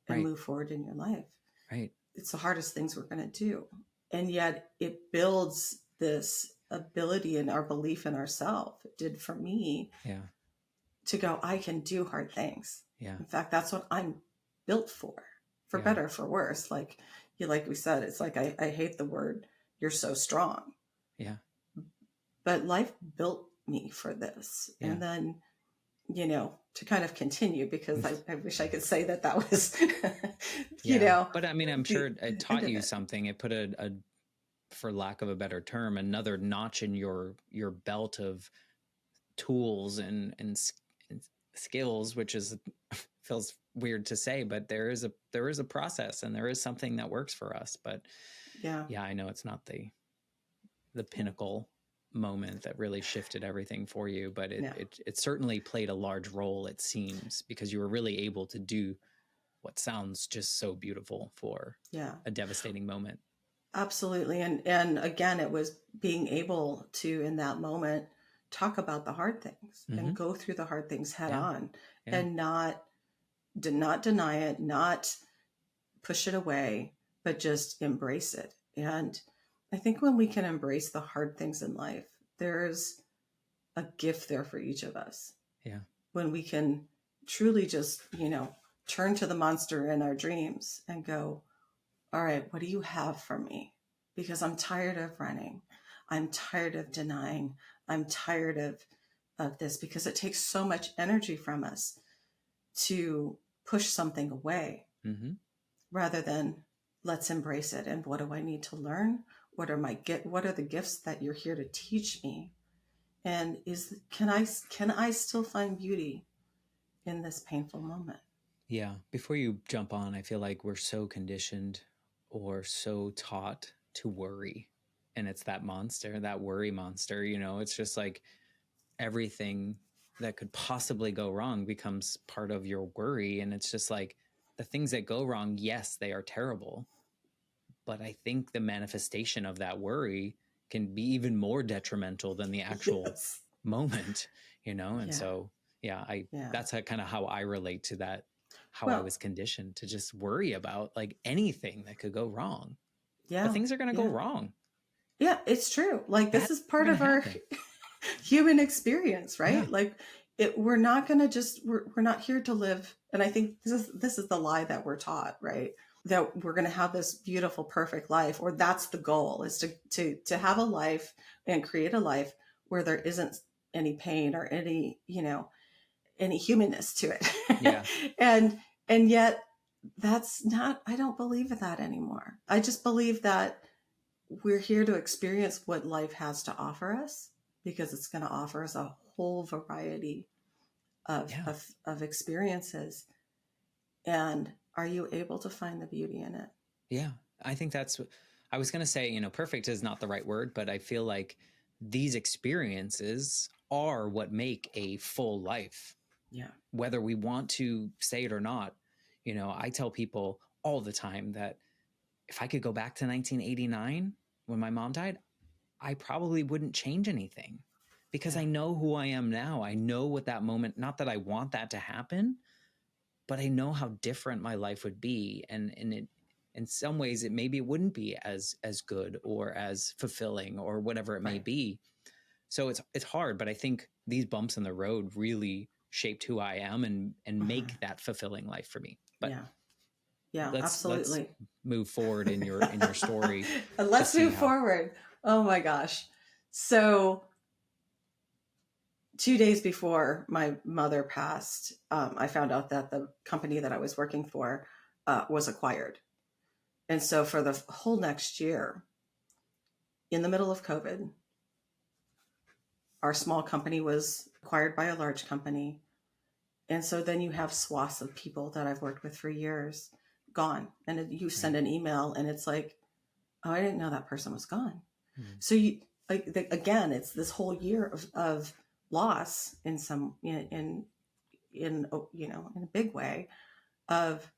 A: Right.
B: move forward in your life.
A: Right.
B: It's the hardest things we're going to do. And yet it builds this ability and our belief in ourselves. It did for me.
A: Yeah.
B: To go, I can do hard things.
A: Yeah.
B: In fact, that's what I'm built for
A: Yeah.
B: better, for worse. Like we said, it's like, I hate the word, you're so strong.
A: Yeah.
B: But life built me for this.
A: Yeah.
B: And then, to kind of continue, because I wish I could say that was,
A: But I mean, I'm sure it taught you something. It put a, for lack of a better term, another notch in your belt of tools and skills, which feels weird to say, but there is a process, and there is something that works for us. But yeah, I know it's not the pinnacle moment that really shifted everything for you, but it certainly played a large role, it seems, because you were really able to do what sounds just so beautiful for a devastating moment.
B: Absolutely. And again, it was being able to, in that moment, talk about the hard things and go through the hard things head on, and not deny it, not push it away, but just embrace it. And I think when we can embrace the hard things in life, there's a gift there for each of us.
A: Yeah.
B: When we can truly just, turn to the monster in our dreams and go, all right, what do you have for me? Because I'm tired of running. I'm tired of denying. I'm tired of this, because it takes so much energy from us to push something away, rather than let's embrace it. And what do I need to learn? What are the gifts that you're here to teach me? And can I still find beauty in this painful moment?
A: Yeah. Before you jump on, I feel like we're so conditioned or so taught to worry. And it's that monster, that worry monster, it's just like everything that could possibly go wrong becomes part of your worry. And it's just like, the things that go wrong, yes, they are terrible. But I think the manifestation of that worry can be even more detrimental than the actual moment, And so, that's kind of how I relate to that, how I was conditioned to just worry about like anything that could go wrong.
B: Yeah.
A: But things are going to go wrong.
B: Yeah, it's true. Like, this is part of our human experience, right? Yeah. Like, we're not going to we're not here to live. And I think this is the lie that we're taught, right? That we're going to have this beautiful, perfect life, or that's the goal, is to have a life and create a life where there isn't any pain or any, any humanness to it.
A: Yeah.
B: and yet that's not, I don't believe in that anymore. I just believe that we're here to experience what life has to offer us, because it's going to offer us a whole variety of experiences. And are you able to find the beauty in it?
A: Yeah, I think I was going to say, perfect is not the right word, but I feel like these experiences are what make a full life.
B: Yeah.
A: Whether we want to say it or not, I tell people all the time that if I could go back to 1989 when my mom died, I probably wouldn't change anything, because I know who I am now. I know what that moment, not that I want that to happen, but I know how different my life would be. And in some ways maybe it wouldn't be as good or as fulfilling or whatever it may be. So it's hard, but I think these bumps in the road really shaped who I am and make that fulfilling life for me. But
B: absolutely.
A: Let's move forward in your story.
B: Let's move forward. Oh my gosh. So 2 days before my mother passed, I found out that the company that I was working for was acquired. And so for the whole next year, in the middle of COVID, our small company was acquired by a large company. And so then you have swaths of people that I've worked with for years gone. And you send an email and it's like, oh, I didn't know that person was gone. Mm-hmm. So again, it's this whole year of loss in a big way of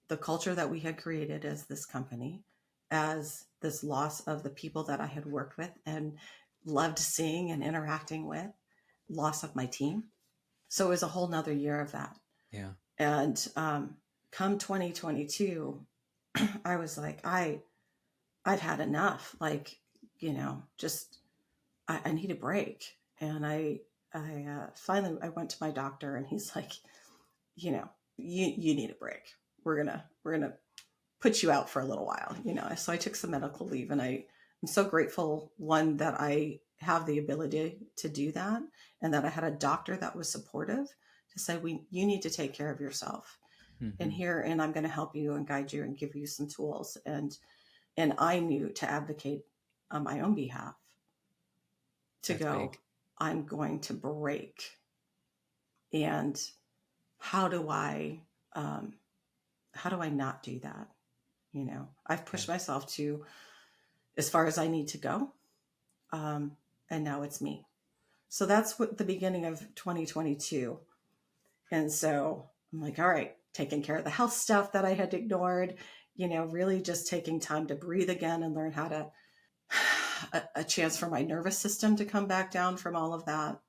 B: the culture that we had created as this company, as this loss of the people that I had worked with and loved seeing and interacting with, loss of my team. So it was a whole nother year of that.
A: Yeah.
B: And come 2022, I was like, I've had enough. Like, just I need a break. And I finally I went to my doctor and he's like, you need a break. We're gonna put you out for a little while, So I took some medical leave, and I'm so grateful, one, that I have the ability to do that, and that I had a doctor that was supportive to say, you need to take care of yourself. Mm-hmm. and I'm going to help you and guide you and give you some tools. And I knew to advocate on my own behalf to That's go, big. I'm going to break. And how do I not do that? I've pushed myself to as far as I need to go. And now it's me. So that's what the beginning of 2022. And so I'm like, all right, taking care of the health stuff that I had ignored, really just taking time to breathe again and learn how to, a chance for my nervous system to come back down from all of that.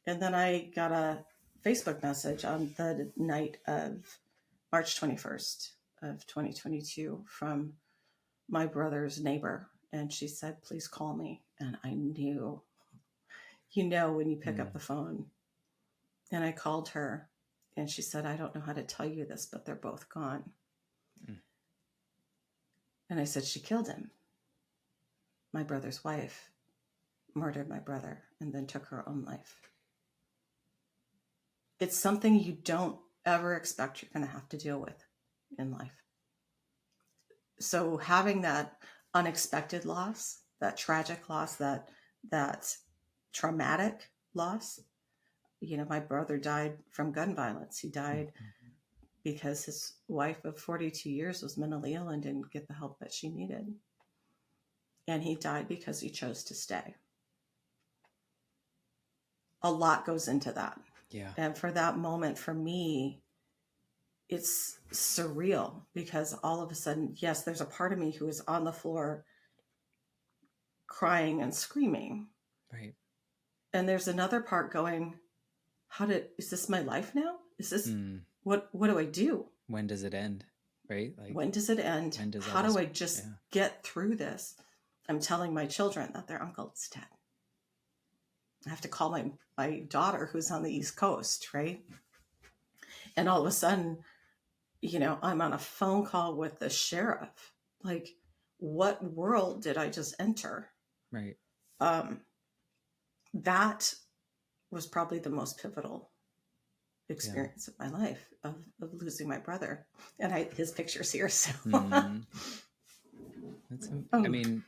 B: And then I got a Facebook message on the night of March 21st of 2022 from my brother's neighbor. And she said, please call me. And I knew, when you pick up the phone. And I called her and she said, I don't know how to tell you this, but they're both gone. And I said, she killed him. My brother's wife murdered my brother and then took her own life. It's something you don't ever expect you're going to have to deal with in life. So having that unexpected loss, that tragic loss, that traumatic loss, my brother died from gun violence. He died because his wife of 42 years was mentally ill and didn't get the help that she needed. And he died because he chose to stay. A lot goes into that. Yeah. And for that moment, for me, it's surreal because all of a sudden, yes, there's a part of me who is on the floor crying and screaming. Right. And there's another part going, is this my life now? Is this, what do I do?
A: When does it end? Right?
B: Like, when does it end? How do I just get through this? I'm telling my children that their uncle is dead. I have to call my daughter who's on the East Coast, right? And all of a sudden, I'm on a phone call with the sheriff. Like, what world did I just enter?
A: Right.
B: That was probably the most pivotal experience of my life of losing my brother. And his picture's here. So
A: I mean,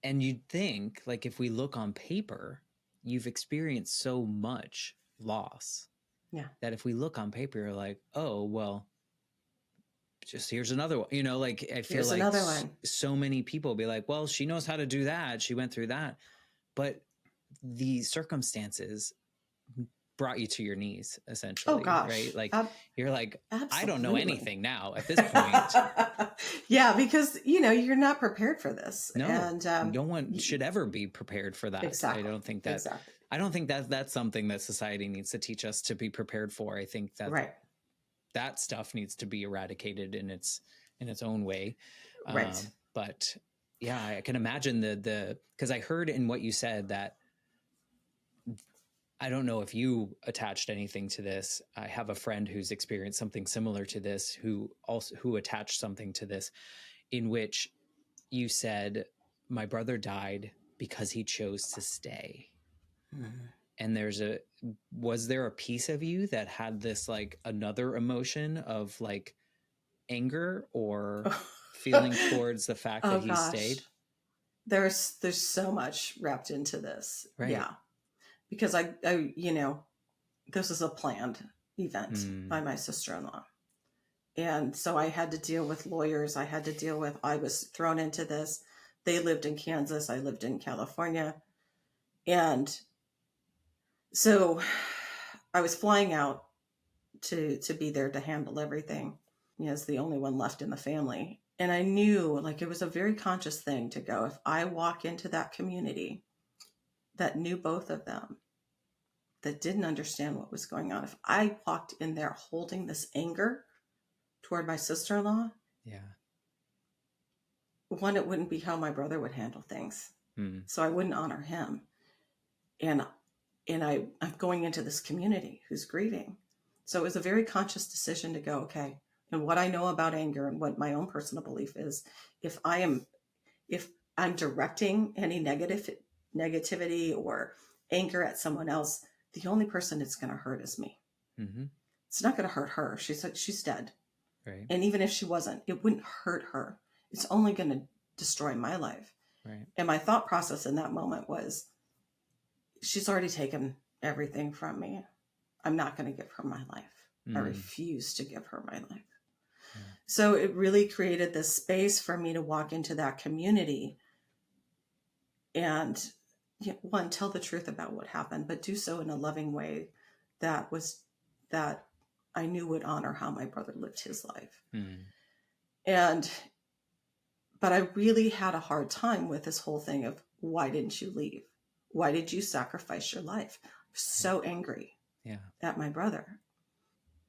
A: and you'd think, like, if we look on paper, you've experienced so much loss. Yeah. That if we look on paper, you're like, oh, well, just here's another one. I feel like another one. So many people be like, well, she knows how to do that. She went through that. But the circumstances brought you to your knees, essentially. Oh, gosh. Right? Like, you're like, absolutely. I don't know anything now at this point.
B: Yeah, because, you're not prepared for this.
A: No,
B: and
A: no one should ever be prepared for that.
B: Exactly.
A: I don't think that that's something that society needs to teach us to be prepared for. I think that that stuff needs to be eradicated in its own way.
B: Right.
A: But yeah, I can imagine because I heard in what you said that, I don't know if you attached anything to this. I have a friend who's experienced something similar to this, who attached something to this, in which you said, my brother died because he chose to stay. Mm-hmm. And was there a piece of you that had this like another emotion of like anger or feeling towards the fact that he stayed?
B: There's so much wrapped into this.
A: Right.
B: Yeah. Because I this is a planned event by my sister-in-law. And so I had to deal with lawyers. I was thrown into this. They lived in Kansas. I lived in California. And so I was flying out to be there to handle everything. As the only one left in the family. And I knew, like, it was a very conscious thing to go, if I walk into that community that knew both of them, that didn't understand what was going on, if I walked in there holding this anger toward my sister-in-law, one, it wouldn't be how my brother would handle things. So I wouldn't honor him. And I'm going into this community who's grieving. So it was a very conscious decision to go, okay, and what I know about anger and what my own personal belief is, if I'm directing any negativity or anger at someone else, the only person it's going to hurt is me. Mm-hmm. It's not going to hurt her. She's dead. Right. And even if she wasn't, it wouldn't hurt her. It's only going to destroy my life. Right. And my thought process in that moment was, she's already taken everything from me. I'm not going to give her my life. I refuse to give her my life. So it really created this space for me to walk into that community and, one, tell the truth about what happened, but do so in a loving way that I knew would honor how my brother lived his life. But I really had a hard time with this whole thing of, why didn't you leave? Why did you sacrifice your life? So angry at my brother.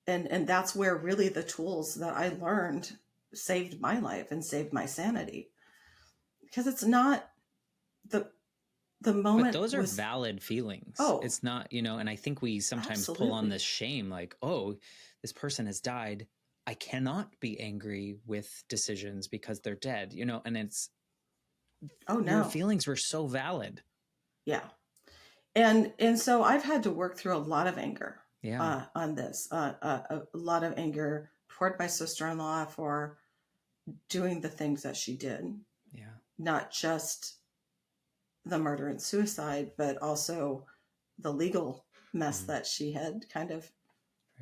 B: And that's where really the tools that I learned saved my life and saved my sanity. Because it's not the moment.
A: But those are valid feelings. Oh, it's not, and I think we sometimes pull on this shame, like, oh, this person has died. I cannot be angry with decisions because they're dead, and it's, oh no, your feelings were so valid. Yeah.
B: And so I've had to work through a lot of anger on this, a lot of anger toward my sister-in-law for doing the things that she did. Yeah. Not just the murder and suicide, but also the legal mess that she had kind of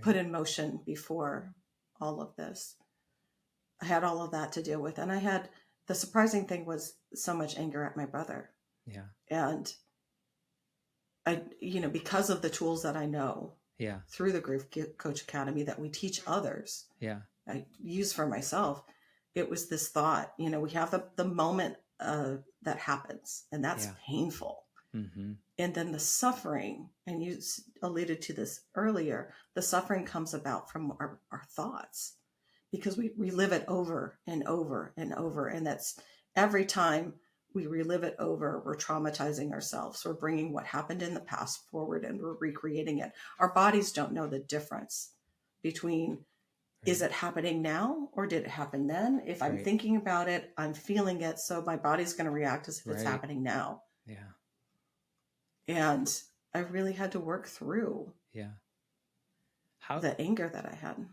B: put in motion before all of this. I had all of that to deal with. And the surprising thing was so much anger at my brother. Yeah. And I, because of the tools that I know through the Grief Coach Academy that we teach others, I use for myself, it was this thought, we have the moment that happens, and that's painful. Mm-hmm. And then the suffering, and you alluded to this earlier, the suffering comes about from our thoughts, because we relive it over and over and over. And that's every time we relive it over, we're traumatizing ourselves. We're bringing what happened in the past forward and we're recreating it. Our bodies don't know the difference between, is it happening now or did it happen then? If I'm thinking about it, I'm feeling it. So my body's going to react as if it's happening now. Yeah. And I really had to work through the anger that I had.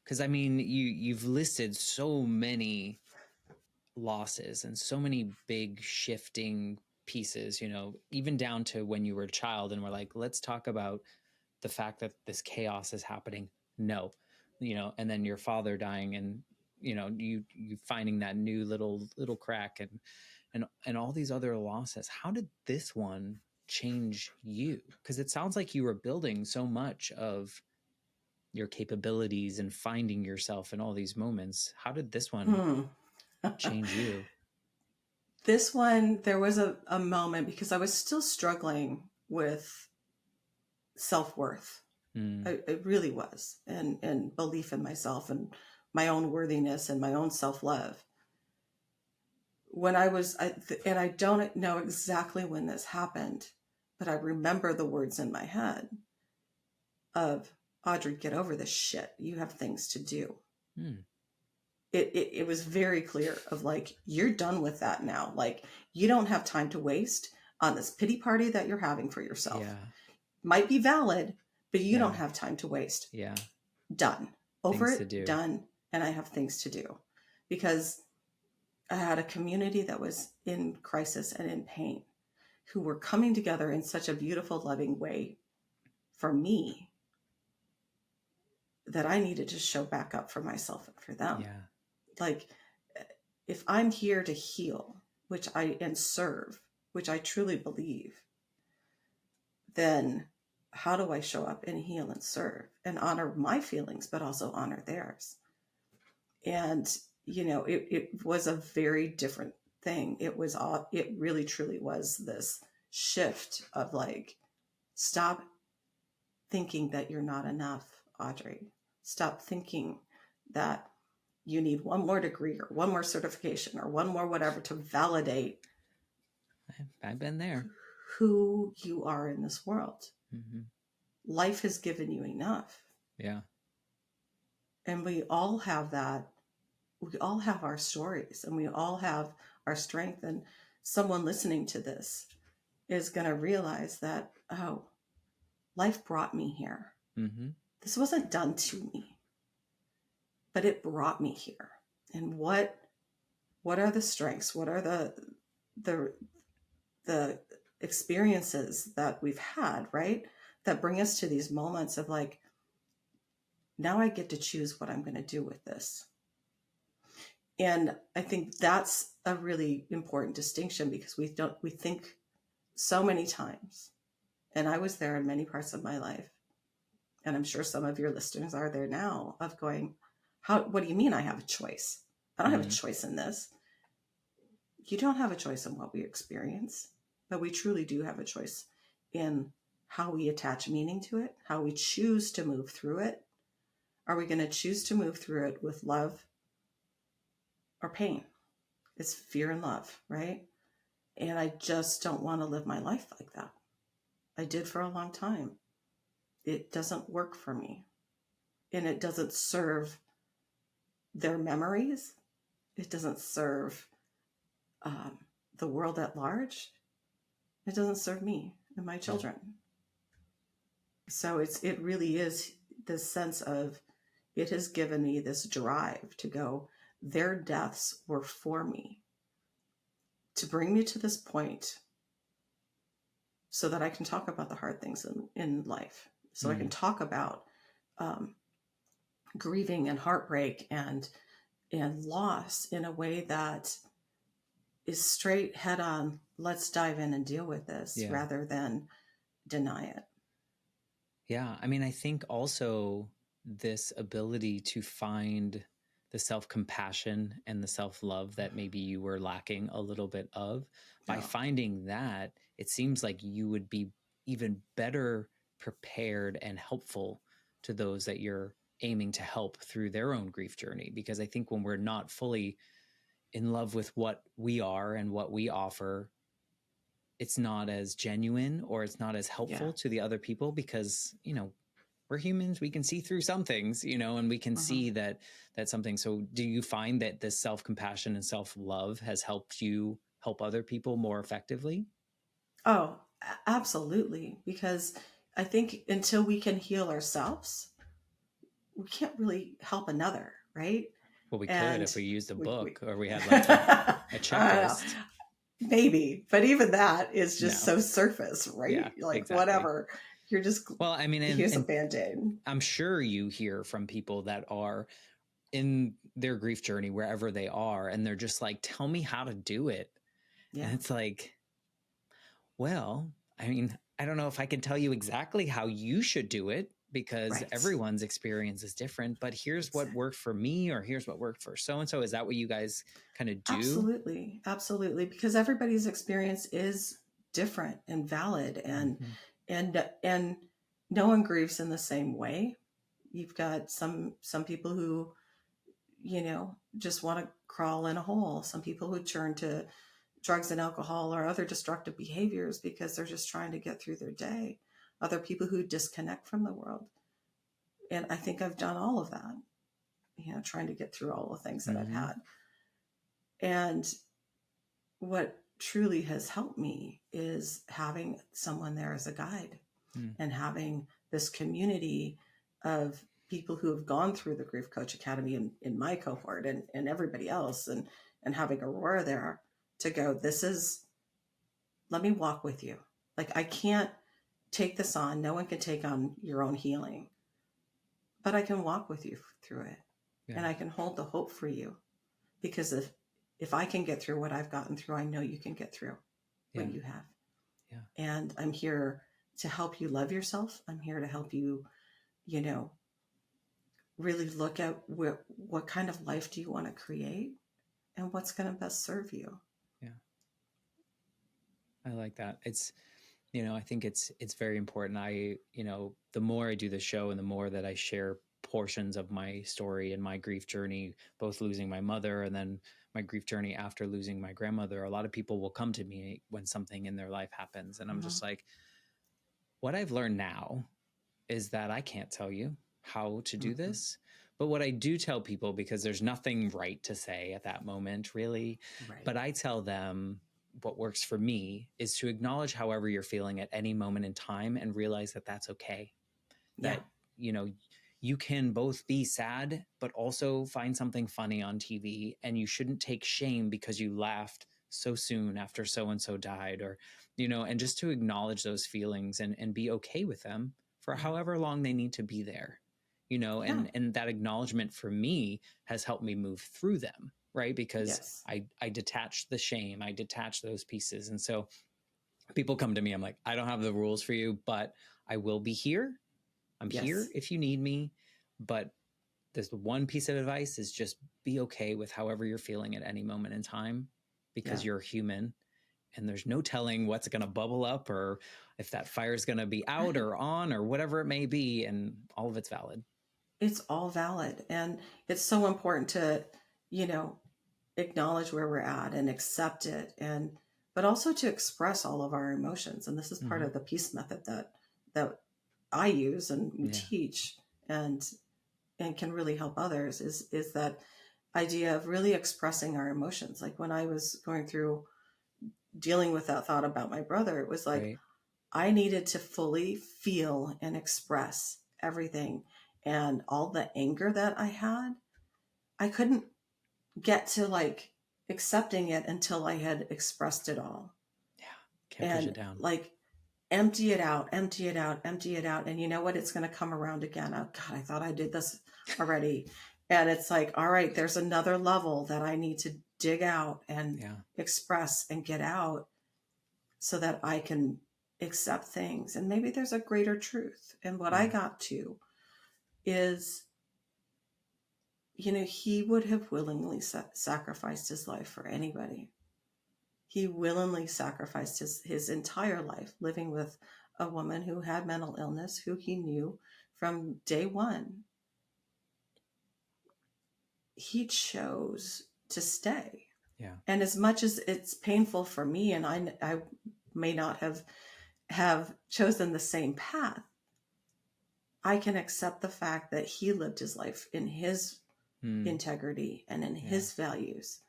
A: Because I mean, you've listed so many losses and so many big shifting pieces, even down to when you were a child and we're like, let's talk about the fact that this chaos is happening. No, and then your father dying and, you finding that new little crack and all these other losses. How did this one change you? Because it sounds like you were building so much of your capabilities and finding yourself in all these moments. How did this one change you?
B: This one, there was a moment, because I was still struggling with self-worth.
A: Mm.
B: It really was. And belief in myself and my own worthiness and my own self-love. When and I don't know exactly when this happened, but I remember the words in my head of, Audrey, get over this shit. You have things to do.
A: Mm.
B: It was very clear of like, you're done with that now. Like, you don't have time to waste on this pity party that you're having for yourself.
A: Yeah.
B: Might be valid, but you
A: Yeah.
B: don't have time to waste.
A: Yeah.
B: Done. Over
A: Things to
B: it,
A: do.
B: done. And I have things to do. Because I had a community that was in crisis and in pain, who were coming together in such a beautiful, loving way for me, that I needed to show back up for myself and for them.
A: Yeah.
B: Like, if I'm here to heal, and serve, which I truly believe, then how do I show up and heal and serve and honor my feelings, but also honor theirs? And, it was a very different thing. It really truly was this shift of like, stop thinking that you're not enough, Audrey. Stop thinking that you need one more degree or one more certification or one more whatever to validate
A: I've been there.
B: who you are in this world.
A: Mm-hmm.
B: Life has given you enough.
A: Yeah.
B: And we all have that. We all have our stories and we all have our strength. And someone listening to this is going to realize that, oh, life brought me here.
A: Mm-hmm.
B: This wasn't done to me, but it brought me here. And what are the strengths? What are the experiences that we've had, right? That bring us to these moments of like, now I get to choose what I'm going to do with this. And I think that's a really important distinction, because we think so many times, and I was there in many parts of my life, and I'm sure some of your listeners are there now, of going, what do you mean I have a choice? I don't have a choice in this. You don't have a choice in what we experience, but we truly do have a choice in how we attach meaning to it, how we choose to move through it. Are we going to choose to move through it with love or pain? It's fear and love, right? And I just don't want to live my life like that. I did for a long time. It doesn't work for me. And it doesn't serve their memories. It doesn't serve the world at large. It doesn't serve me and my children. So it really is this sense of, it has given me this drive to go, their deaths were for me, to bring me to this point so that I can talk about the hard things in life. So I can talk about grieving and heartbreak and loss in a way that is straight head on. Let's dive in and deal with this, rather than deny it.
A: Yeah. I mean, I think also this ability to find the self-compassion and the self-love that maybe you were lacking a little bit of, by finding that, it seems like you would be even better prepared and helpful to those that you're aiming to help through their own grief journey. Because I think when we're not fully in love with what we are and what we offer, it's not as genuine, or it's not as helpful to the other people, because, we're humans. We can see through some things, and we can see that something. So do you find that this self-compassion and self-love has helped you help other people more effectively?
B: Oh, absolutely. Because I think until we can heal ourselves, we can't really help another, right?
A: Well, we could if we used a book, or we had like a
B: checklist. Maybe, but even that is just so surface, right?
A: Yeah,
B: like
A: exactly.
B: Whatever. You're just,
A: well, I mean,
B: here's a Band-Aid.
A: I'm sure you hear from people that are in their grief journey, wherever they are, and they're just like, tell me how to do it. Yeah. And it's like, well, I mean, I don't know if I can tell you exactly how you should do it, because everyone's experience is different, but here's what worked for me, or here's what worked for so-and-so. Is that what you guys kind of do?
B: Absolutely. Absolutely. Because everybody's experience is different and valid, and no one grieves in the same way. You've got some people who, just want to crawl in a hole. Some people who turn to drugs and alcohol or other destructive behaviors because they're just trying to get through their day. Other people who disconnect from the world. And I think I've done all of that, trying to get through all the things that I've had. And what truly has helped me is having someone there as a guide and having this community of people who have gone through the Grief Coach Academy in my cohort and everybody else, and having Aurora there to go, let me walk with you. Like, I can't take this on. No one can take on your own healing, but I can walk with you through it. Yeah. And I can hold the hope for you, because if I can get through what I've gotten through, I know you can get through what you have. Yeah. And I'm here to help you love yourself. I'm here to help you, really look at what kind of life do you want to create and what's going to best serve you.
A: Yeah. I like that. It's, I think it's very important. The more I do the show and the more that I share portions of my story and my grief journey, both losing my mother and then my grief journey after losing my grandmother, a lot of people will come to me when something in their life happens. And I'm just like, what I've learned now is that I can't tell you how to do this. But what I do tell people, because there's nothing right to say at that moment, really, but I tell them what works for me is to acknowledge however you're feeling at any moment in time and realize that that's okay. That, you can both be sad, but also find something funny on TV, and you shouldn't take shame because you laughed so soon after so-and-so died, or, and just to acknowledge those feelings and be okay with them for however long they need to be there, and that acknowledgement for me has helped me move through them. Right. Because I detached the shame, I detached those pieces. And so people come to me, I'm like, I don't have the rules for you, but I will be here. I'm here if you need me. But there's one piece of advice is just be okay with however you're feeling at any moment in time, because you're human and there's no telling what's going to bubble up or if that fire is going to be out or on or whatever it may be. And all of it's valid.
B: It's all valid. And it's so important to, acknowledge where we're at and accept it, but also to express all of our emotions. And this is part of the peace method that I use and we teach and can really help others is that idea of really expressing our emotions. Like when I was going through dealing with that thought about my brother, it was like, I needed to fully feel and express everything. And all the anger that I had, I couldn't get to like accepting it until I had expressed it all.
A: Yeah. Can't push it down.
B: Like empty it out. And you know what? It's going to come around again. Oh God, I thought I did this already. And it's like, all right, there's another level that I need to dig out and express and get out so that I can accept things. And maybe there's a greater truth. And what I got to is, he would have willingly sacrificed his life for anybody. He willingly sacrificed his entire life living with a woman who had mental illness, who he knew from day one. He chose to stay.
A: Yeah.
B: And as much as it's painful for me, and I may not have chosen the same path, I can accept the fact that he lived his life in his integrity and in his values.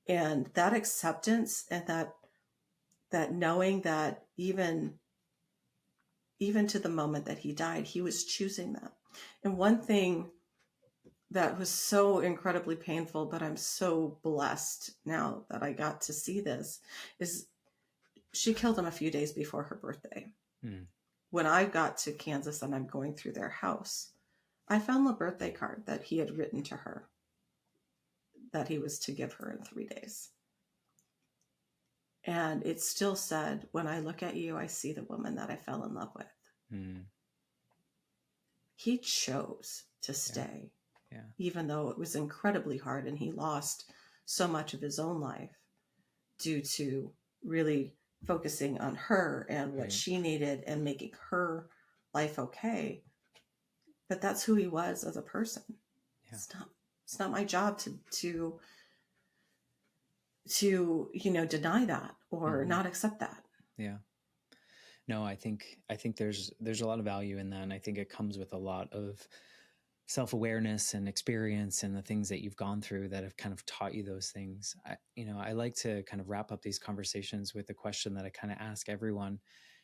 B: And that acceptance and that knowing that even to the moment that he died, he was choosing that. And one thing that was so incredibly painful, but I'm so blessed now that I got to see this, is she killed him a few days before her birthday. When I got to Kansas and I'm going through their house, I found the birthday card that he had written to her that he was to give her in 3 days. And it still said, when I look at you, I see the woman that I fell in love with. He chose to stay, even though it was incredibly hard and he lost so much of his own life due to really focusing on her and what she needed and making her life okay. But that's who he was as a person.
A: Yeah.
B: It's not my job to deny that or not accept that.
A: Yeah. No, I think there's a lot of value in that. And I think it comes with a lot of self-awareness and experience and the things that you've gone through that have kind of taught you those things. I like to kind of wrap up these conversations with a question that I kind of ask everyone.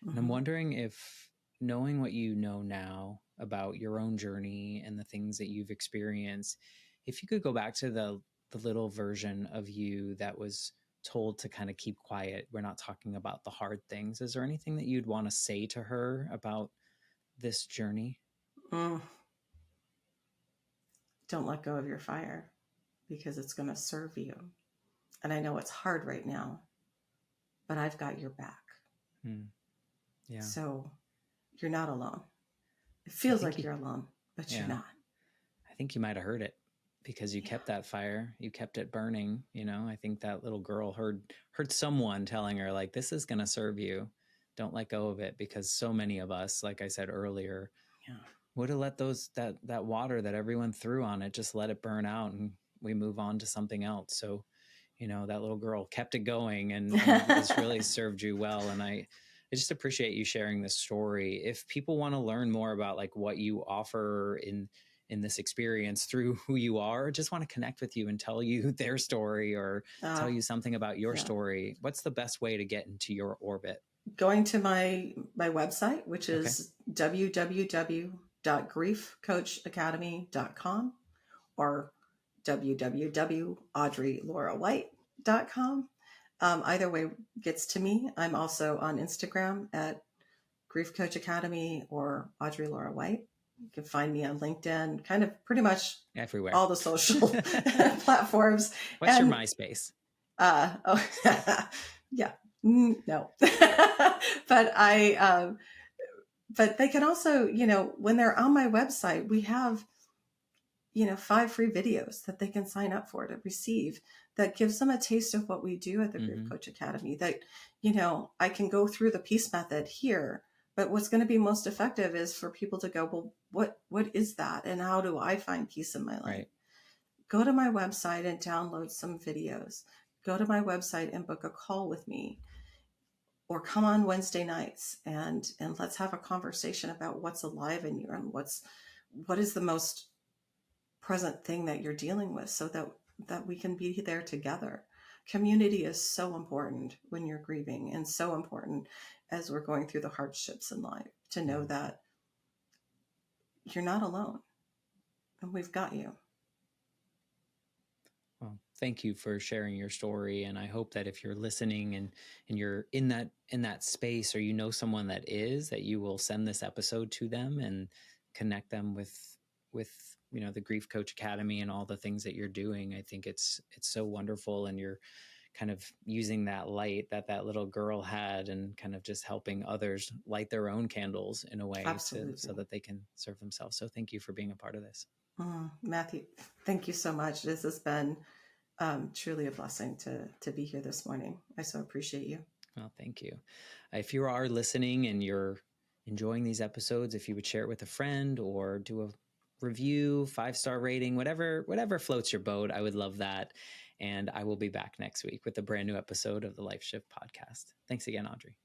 A: And I'm wondering if, knowing what you know now about your own journey and the things that you've experienced, if you could go back to the little version of you that was told to kind of keep quiet, we're not talking about the hard things, is there anything that you'd want to say to her about this journey?
B: Don't let go of your fire, because it's going to serve you. And I know it's hard right now, but I've got your back.
A: Yeah.
B: So you're not alone. It feels like you're alone, but you're not.
A: I think you might have heard it, because you kept that fire, you kept it burning. I think that little girl heard someone telling her, like, this is going to serve you. Don't let go of it, because so many of us, like I said earlier, would have let that water that everyone threw on it, just let it burn out, and we move on to something else. So, that little girl kept it going, and it's really served you well. And I just appreciate you sharing this story. If people want to learn more about like what you offer in this experience through who you are, just want to connect with you and tell you their story, or tell you something about your story, what's the best way to get into your orbit?
B: Going to my website, which is www.griefcoachacademy.com or www.audreylaurawhite.com. Either way gets to me. I'm also on Instagram at Grief Coach Academy or Audrey Laura White. You can find me on LinkedIn, kind of pretty much everywhere, all the social platforms.
A: What's your MySpace?
B: Yeah, no. But they can also, when they're on my website, we have 5 free videos that they can sign up for to receive, that gives them a taste of what we do at the Grief Coach Academy. That, I can go through the peace method here, but what's going to be most effective is for people to go, well, what is that? And how do I find peace in my life? Right. Go to my website and download some videos. Go to my website and book a call with me, or come on Wednesday nights and let's have a conversation about what's alive in you and what is the most present thing that you're dealing with, so that we can be there together. Community is so important when you're grieving, and so important as we're going through the hardships in life, to know that you're not alone and we've got you.
A: Well, thank you for sharing your story. And I hope that if you're listening and you're in that space, or someone that is, that you will send this episode to them and connect them with the Grief Coach Academy and all the things that you're doing. I think it's so wonderful. And you're kind of using that light that little girl had, and kind of just helping others light their own candles in a way, so that they can serve themselves. So thank you for being a part of this.
B: Matthew, thank you so much. This has been truly a blessing to be here this morning. I so appreciate you.
A: Well, thank you. If you are listening and you're enjoying these episodes, if you would share it with a friend, or do a review, 5-star rating, whatever floats your boat, I would love that. And I will be back next week with a brand new episode of the Life Shift podcast. Thanks again, Audrey.